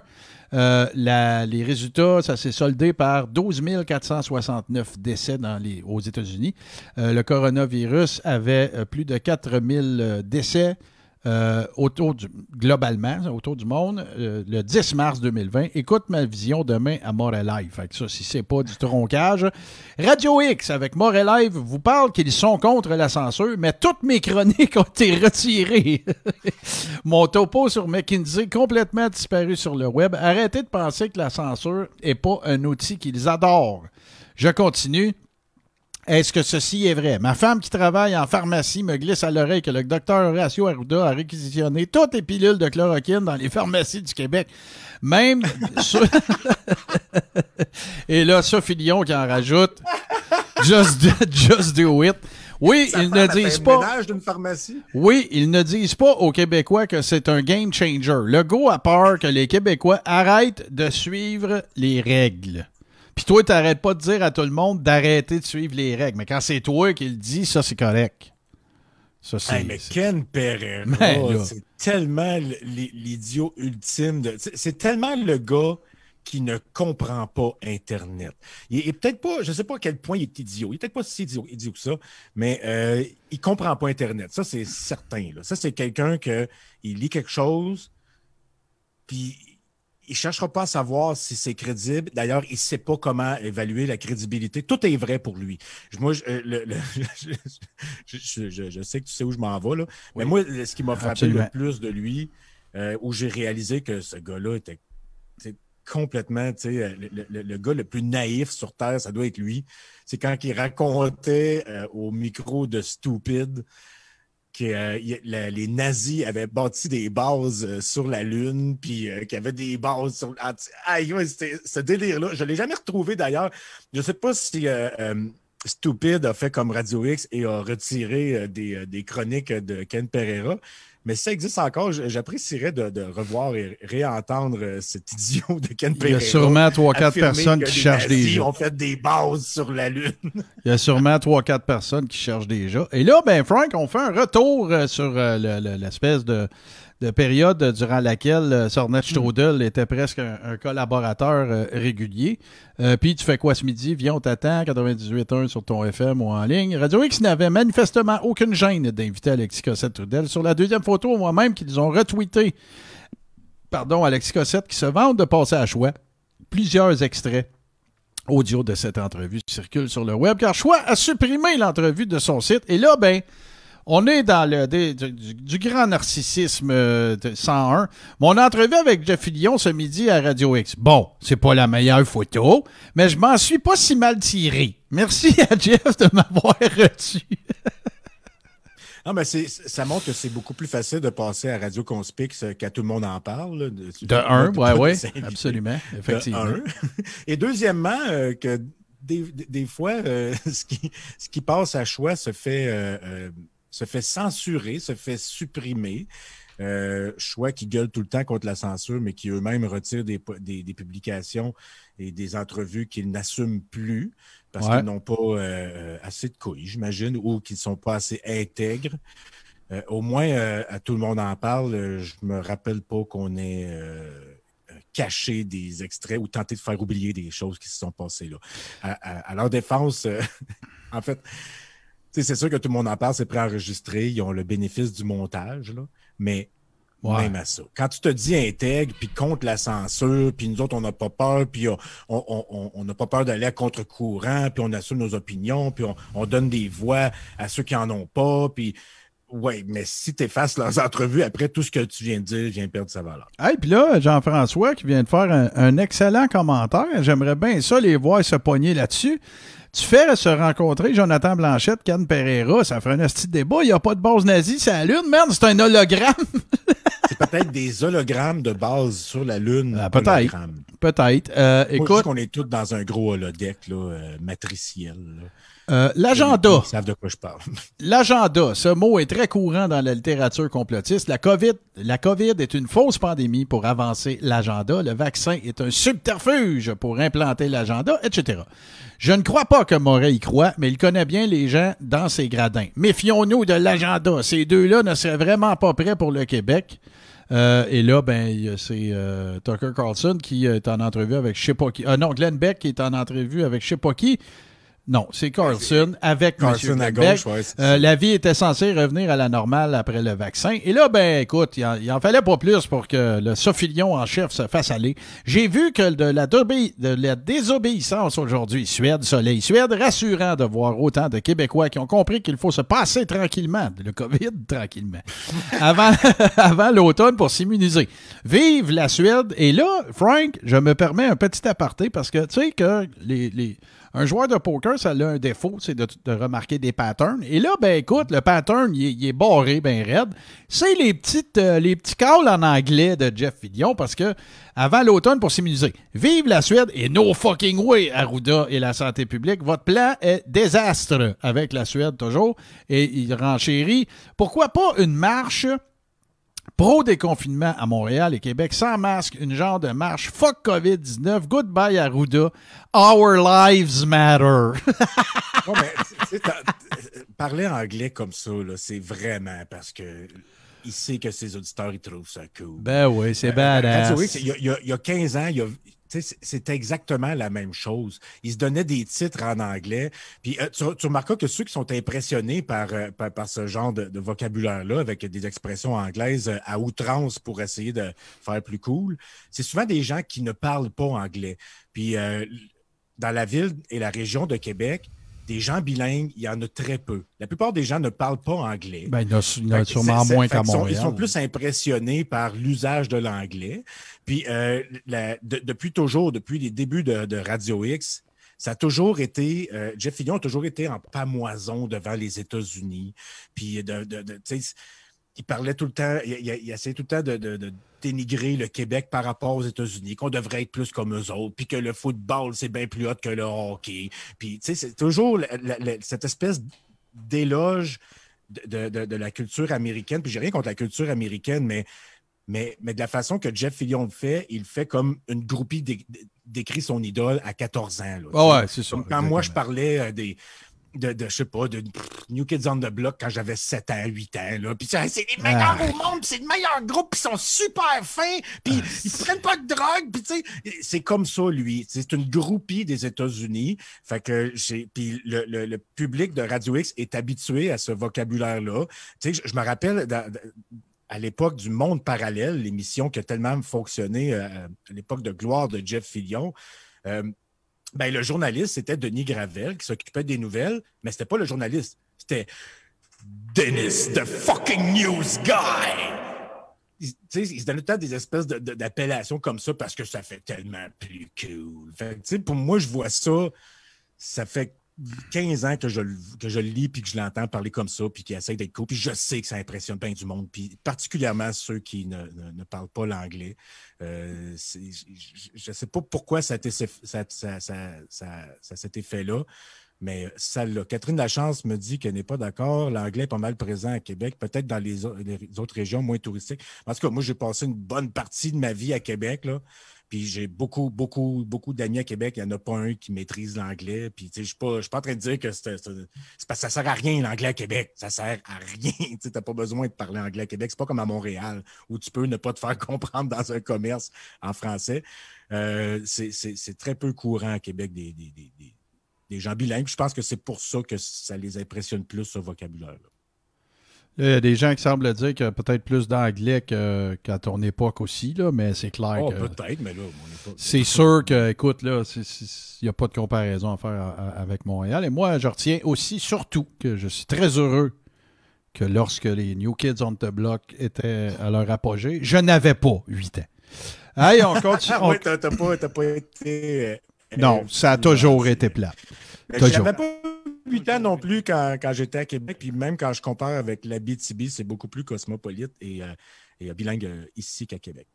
Les résultats, ça s'est soldé par 12 469 décès aux États-Unis. Le coronavirus avait plus de 4 000 décès globalement, autour du monde, le 10 mars 2020. Écoute ma vision demain à Montréal Live. Fait que ça, si c'est pas du troncage. Radio X, avec Montréal Live, vous parle qu'ils sont contre la censure, mais toutes mes chroniques ont été retirées. Mon topo sur McKinsey complètement disparu sur le web. Arrêtez de penser que la censure n'est pas un outil qu'ils adorent. Je continue. Est-ce que ceci est vrai? Ma femme qui travaille en pharmacie me glisse à l'oreille que le docteur Horacio Arruda a réquisitionné toutes les pilules de chloroquine dans les pharmacies du Québec. Même... Et là, Sophie Lyon qui en rajoute. Just do it. Oui, ça ils ne disent pas... d'une pharmacie? Oui, ils ne disent pas aux Québécois que c'est un game changer. Legault a peur que les Québécois arrêtent de suivre les règles. Puis toi, t'arrêtes pas de dire à tout le monde d'arrêter de suivre les règles. Mais quand c'est toi qui le dis, ça, c'est correct. Ça, c'est... mais Ken Pereira, c'est tellement l'idiot ultime. C'est tellement le gars qui ne comprend pas Internet. Il est peut-être pas, je sais pas à quel point il est idiot. Il est peut-être pas si idiot que ça, mais il comprend pas Internet. Ça, c'est certain. Là. Ça, c'est quelqu'un il lit quelque chose, puis... Il ne cherchera pas à savoir si c'est crédible. D'ailleurs, il ne sait pas comment évaluer la crédibilité. Tout est vrai pour lui. Moi, je sais que tu sais où je m'en vais, là. Mais moi, ce qui m'a frappé le plus de lui, où j'ai réalisé que ce gars-là était complètement, tu sais, le gars le plus naïf sur Terre, ça doit être lui. C'est quand il racontait au micro de Stupid que les nazis avaient bâti des bases sur la Lune, puis qu'il y avait des bases sur... c'était ce délire-là. Je ne l'ai jamais retrouvé, d'ailleurs. Je ne sais pas si Stupid a fait comme Radio X et a retiré des chroniques de Ken Pereira. Mais si ça existe encore, j'apprécierais de revoir et réentendre cet idiot de Ken Pereira. Il y a sûrement 3-4 personnes qui cherchent déjà. On fait des bases sur la Lune. Il y a sûrement 3-4 personnes qui cherchent déjà. Et là, ben Frank, on fait un retour sur l'espèce de période durant laquelle Sornet Strudel était presque un collaborateur régulier. Puis tu fais quoi ce midi? Viens, on t'attend, 98.1 sur ton FM ou en ligne. Radio X n'avait manifestement aucune gêne d'inviter Alexis Cossette-Trudel. Sur la deuxième photo, moi-même, qu'ils ont retweeté, Alexis Cossette, qui se vante de passer à Choix. Plusieurs extraits audio de cette entrevue circulent sur le web, car Choix a supprimé l'entrevue de son site. Et là, ben... on est dans du grand narcissisme 101. Mon entrevue avec Jeff Fillion ce midi à Radio X. Bon, c'est pas la meilleure photo, mais je m'en suis pas si mal tiré. Merci à Jeff de m'avoir reçu. Non, mais ça montre que c'est beaucoup plus facile de passer à Radio Conspix qu'à Tout le monde en parle. Oui, absolument, effectivement. Et deuxièmement, que des fois, ce qui passe à Choix se fait censurer, se fait supprimer. Choix qui gueulent tout le temps contre la censure, mais qui eux-mêmes retirent des publications et des entrevues qu'ils n'assument plus parce qu'ils n'ont pas assez de couilles, j'imagine, ou qu'ils ne sont pas assez intègres. Au moins, à Tout le monde en parle, je me rappelle pas qu'on ait caché des extraits ou tenté de faire oublier des choses qui se sont passées là. À leur défense, en fait... c'est sûr que Tout le monde en parle, c'est préenregistré, ils ont le bénéfice du montage, là, mais même à ça. Quand tu te dis intègre, puis contre la censure, puis nous autres, on n'a pas peur, puis on n'a pas peur d'aller à contre-courant, puis on assume nos opinions, puis on donne des voix à ceux qui en ont pas, puis... Oui, mais si tu effaces leurs entrevues, après tout ce que tu viens de dire, vient perdre sa valeur. Hey, puis là, Jean-François qui vient de faire un excellent commentaire. J'aimerais bien ça les voir se pogner là-dessus. Tu fais se rencontrer Jonathan Blanchette, Ken Pereira, ça fait un asti de débat. Il n'y a pas de base nazie sur la Lune, merde, c'est un hologramme. C'est peut-être des hologrammes de base sur la Lune. Peut-être. Peut-être. Écoute. Je dis qu'on est tous dans un gros holodeck là, matriciel. Là. L'agenda. Ils savent de quoi je parle. L'agenda, ce mot est très courant dans la littérature complotiste. La COVID est une fausse pandémie pour avancer l'agenda. Le vaccin est un subterfuge pour implanter l'agenda, etc. Je ne crois pas que Moret y croit, mais il connaît bien les gens dans ses gradins. Méfions-nous de l'agenda. Ces deux-là ne seraient vraiment pas prêts pour le Québec. Et là, c'est Tucker Carlson qui est en entrevue avec je sais pas qui. Non, Glenn Beck qui est en entrevue avec je sais pas qui. Non, c'est Carlson avec Carlson M. à Beck. gauche, ouais, la vie était censée revenir à la normale après le vaccin. Et là, écoute, il en fallait pas plus pour que le Sophilion en chef se fasse aller. J'ai vu que de la désobéissance aujourd'hui, Suède, rassurant de voir autant de Québécois qui ont compris qu'il faut se passer tranquillement, le COVID, tranquillement, avant l'automne pour s'immuniser. Vive la Suède! Et là, Frank, je me permets un petit aparté parce que tu sais que un joueur de poker, ça a un défaut, c'est de remarquer des patterns. Et là, écoute, le pattern, il est barré, raide. C'est les petits calls en anglais de Jeff Fillion, parce que avant l'automne, pour s'immuniser, vive la Suède et no fucking way, Arruda et la santé publique. Votre plan est désastre avec la Suède, toujours. Et il renchérit. Pourquoi pas une marche pro-déconfinement à Montréal et Québec, sans masque, une genre de marche fuck COVID-19, goodbye Arruda, our lives matter. Ouais, mais, parler anglais comme ça, là, c'est vraiment parce que il sait que ses auditeurs, ils trouvent ça cool. Ben oui, c'est badass. Il y a 15 ans, c'était exactement la même chose. Ils se donnaient des titres en anglais. Puis tu remarqueras que ceux qui sont impressionnés par ce genre de vocabulaire-là, avec des expressions anglaises à outrance pour essayer de faire plus cool, c'est souvent des gens qui ne parlent pas anglais. Puis dans la ville et la région de Québec, des gens bilingues, il y en a très peu. La plupart des gens ne parlent pas anglais. Il y en a sûrement moins qu'à Montréal. Ils sont plus impressionnés par l'usage de l'anglais. Puis depuis toujours, depuis les débuts de Radio X, ça a toujours été, Jeff Fillion a toujours été en pamoison devant les États-Unis. Puis il parlait tout le temps, il essayait tout le temps de dénigrer le Québec par rapport aux États-Unis, qu'on devrait être plus comme eux autres, puis que le football, c'est bien plus hot que le hockey. Puis, tu sais, c'est toujours cette espèce d'éloge de la culture américaine. Puis, j'ai rien contre la culture américaine, mais de la façon que Jeff Fillion le fait, il fait comme une groupie décrit son idole à 14 ans. Là, ouais, c'est ça. Quand moi, je parlais je sais pas, de New Kids on the Block quand j'avais 7 ans, 8 ans, là. Puis c'est les meilleurs au monde, puis c'est le meilleur groupe, puis ils sont super fins, puis ils prennent pas de drogue, puis tu sais, c'est comme ça, lui. C'est une groupie des États-Unis. Fait que puis le public de Radio X est habitué à ce vocabulaire-là. Tu sais, je me rappelle à l'époque du Monde parallèle, l'émission qui a tellement fonctionné à l'époque de gloire de Jeff Fillion, le journaliste, c'était Denis Gravel qui s'occupait des nouvelles, mais c'était pas le journaliste. C'était Dennis, the fucking news guy! Il se donne le temps des espèces d'appellations comme ça parce que ça fait tellement plus cool. Fait, pour moi, je vois ça fait 15 ans que je le lis puis que je l'entends parler comme ça puis qu'il essaie d'être cool. Puis je sais que ça impressionne bien du monde, puis particulièrement ceux qui ne parlent pas l'anglais. Je sais pas pourquoi ça s'était fait là, mais ça l'a. Catherine Lachance me dit qu'elle n'est pas d'accord. L'anglais est pas mal présent à Québec, peut-être dans les autres régions moins touristiques. En tout cas, moi, j'ai passé une bonne partie de ma vie à Québec, là. Puis j'ai beaucoup d'amis à Québec. Il n'y en a pas un qui maîtrise l'anglais. Puis je suis pas en train de dire que c'est parce que ça sert à rien l'anglais à Québec. Ça sert à rien. Tu n'as pas besoin de parler anglais à Québec. C'est pas comme à Montréal où tu peux ne pas te faire comprendre dans un commerce en français. C'est très peu courant à Québec des gens bilingues. Je pense que c'est pour ça que ça les impressionne plus, ce vocabulaire-là. Il y a des gens qui semblent dire qu'il y a peut-être plus d'anglais qu'à ton époque aussi, là, mais c'est clair que... peut-être, mais là, mon époque... C'est sûr que, écoute, là, il n'y a pas de comparaison à faire avec Montréal. Et moi, je retiens aussi, surtout, que je suis très heureux que lorsque les New Kids on the Block étaient à leur apogée, je n'avais pas 8 ans. Hey, on continue. Oui, t'as pas été... non, ça a toujours été plat. J'avais pas 8 ans non plus quand j'étais à Québec, puis même quand je compare avec l'Abitibi, c'est beaucoup plus cosmopolite et bilingue ici qu'à Québec.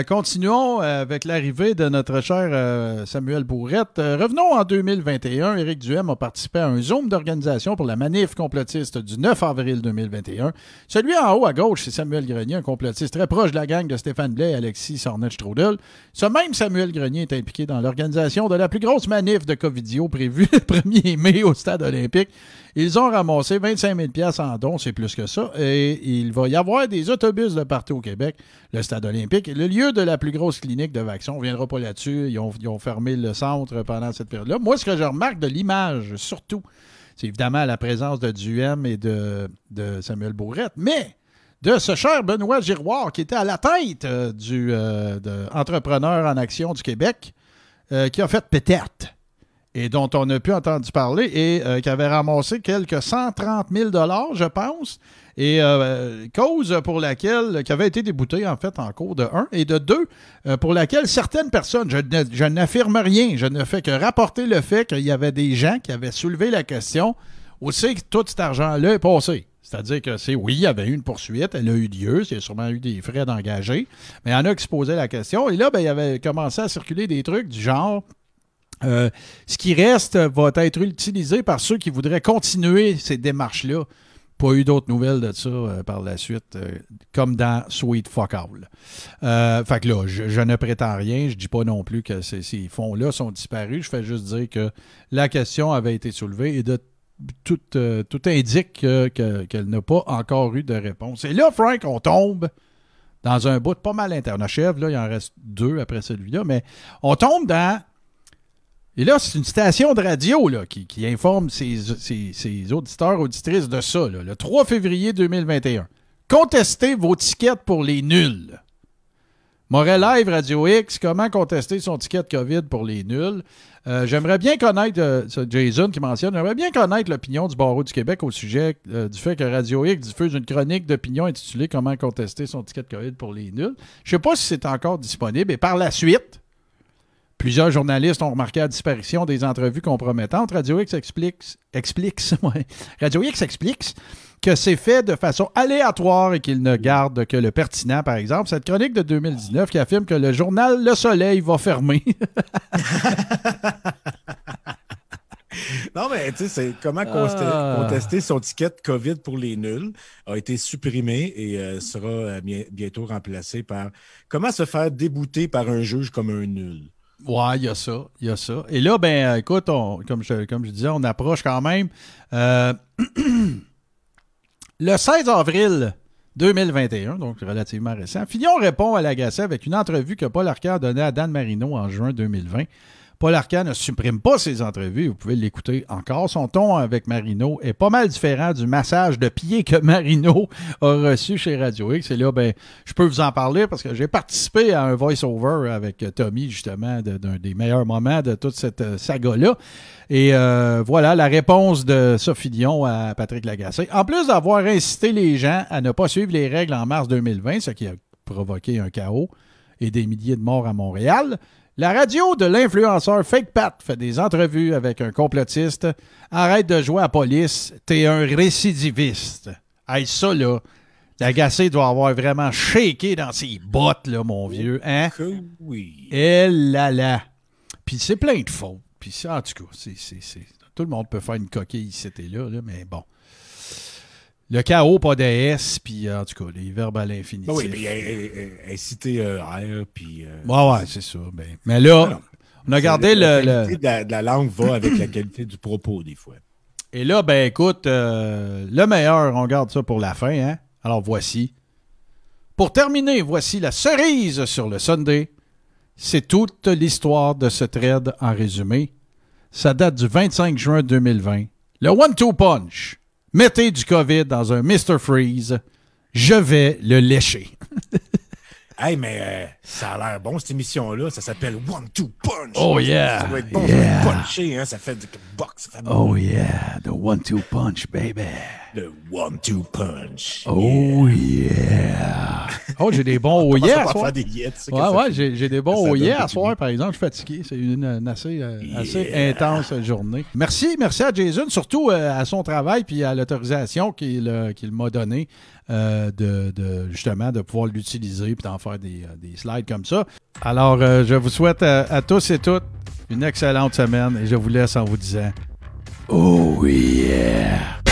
Continuons avec l'arrivée de notre cher Samuel Bourrette. Revenons en 2021. Éric Duhem a participé à un Zoom d'organisation pour la manif complotiste du 9 avril 2021. Celui en haut à gauche, c'est Samuel Grenier, un complotiste très proche de la gang de Stéphane Blais et Alexis Sornet-Strudel. Ce même Samuel Grenier est impliqué dans l'organisation de la plus grosse manif de Covidio prévue le 1er mai au Stade olympique. Ils ont ramassé 25 000 $ en dons, c'est plus que ça. Et il va y avoir des autobus de partout au Québec, le Stade olympique. Le lieu de la plus grosse clinique de vaccins, on ne reviendra pas là-dessus. Ils ont fermé le centre pendant cette période-là. Moi, ce que je remarque de l'image, surtout, c'est évidemment la présence de Duhem et de Samuel Bourrette, mais de ce cher Benoît Giroir qui était à la tête de Entrepreneurs en Action du Québec, qui a fait peut-être, et dont on n'a plus entendu parler, et qui avait ramassé quelques 130 000 $, je pense, et cause pour laquelle, qui avait été déboutée, en fait, en cours de 1, et de 2, pour laquelle certaines personnes, je n'affirme rien, je ne fais que rapporter le fait qu'il y avait des gens qui avaient soulevé la question, où c'est que tout cet argent-là est passé. C'est-à-dire que oui, il y avait eu une poursuite, elle a eu lieu, il y a sûrement eu des frais d'engager, mais il y en a qui se posaient la question, et là, il y avait commencé à circuler des trucs du genre... ce qui reste va être utilisé par ceux qui voudraient continuer ces démarches-là. Pas eu d'autres nouvelles de ça par la suite, comme dans Sweet Fuck All. Fait que là, je ne prétends rien. Je dis pas non plus que ces fonds-là sont disparus. Je fais juste dire que la question avait été soulevée et tout indique qu'elle n'a pas encore eu de réponse. Et là, Frank, on tombe dans un bout pas mal interne. Achève, là, il en reste 2 après celui-là, mais on tombe dans... Et là, c'est une station de radio là, qui informe ses auditeurs, auditrices de ça. Là, le 3 février 2021. Contestez vos tickets pour les nuls. Montréal Live, Radio X, comment contester son ticket de COVID pour les nuls? J'aimerais bien connaître, Jason qui mentionne, j'aimerais bien connaître l'opinion du Barreau du Québec au sujet du fait que Radio X diffuse une chronique d'opinion intitulée « Comment contester son ticket de COVID pour les nuls ». Je ne sais pas si c'est encore disponible. Et par la suite... Plusieurs journalistes ont remarqué la disparition des entrevues compromettantes. Radio X explique que c'est fait de façon aléatoire et qu'il ne garde que le pertinent, par exemple. Cette chronique de 2019 qui affirme que le journal Le Soleil va fermer. Non, mais tu sais, c'est comment contester son ticket de COVID pour les nuls a été supprimé et sera bientôt remplacé par comment se faire débouter par un juge comme un nul. Ouais, il y a ça. Et là, ben, écoute, comme je disais, on approche quand même. Le 16 avril 2021, donc relativement récent, Fillon répond à l'Agacé avec une entrevue que Paul Arcand a donnée à Dan Marino en juin 2020. Paul Arcand ne supprime pas ses entrevues, vous pouvez l'écouter encore. Son ton avec Marino est pas mal différent du massage de pied que Marino a reçu chez Radio X. Et là, ben, je peux vous en parler parce que j'ai participé à un voice-over avec Tommy, justement, d'un des meilleurs moments de toute cette saga-là. Et voilà la réponse de Sophie Dion à Patrick Lagacé. En plus d'avoir incité les gens à ne pas suivre les règles en mars 2020, ce qui a provoqué un chaos et des milliers de morts à Montréal, la radio de l'influenceur Fake Pat fait des entrevues avec un complotiste. Arrête de jouer à la police, t'es un récidiviste. Hey, ça, là, Lagacé doit avoir vraiment shaké dans ses bottes, là, mon vieux. Hein? Que oui. Et là. Puis c'est plein de fautes. Puis en tout cas, tout le monde peut faire une coquille ici et là, mais bon. Le chaos, pas de S, puis en tout cas, les verbes à l'infinitif. Oui, puis inciter R, puis... ouais, c'est ça. Mais là, on a gardé la qualité de la langue va avec la qualité du propos, des fois. Et là, ben écoute, le meilleur, on garde ça pour la fin, hein? Alors voici. Pour terminer, voici la cerise sur le sundae. C'est toute l'histoire de ce thread en résumé. Ça date du 25 juin 2020. Le one-two punch. Mettez du COVID dans un Mr. Freeze. Je vais le lécher. Hey, mais ça a l'air bon, cette émission-là. Ça s'appelle One-Two Punch. Oh yeah! Ça doit être bon, ça doit être punché, hein. Ça fait du boxe. Oh yeah! The One-Two Punch, baby! Le One-Two Punch. Oh yeah! Oh, j'ai des bons oh yeah! Faire des hits, ouais, j'ai des bons oh yeah à soir, par exemple. Je suis fatigué. C'est une assez intense journée. Merci à Jason, surtout à son travail puis à l'autorisation qu'il m'a donnée justement de pouvoir l'utiliser puis d'en faire des slides comme ça. Alors, je vous souhaite à tous et toutes une excellente semaine et je vous laisse en vous disant oh yeah!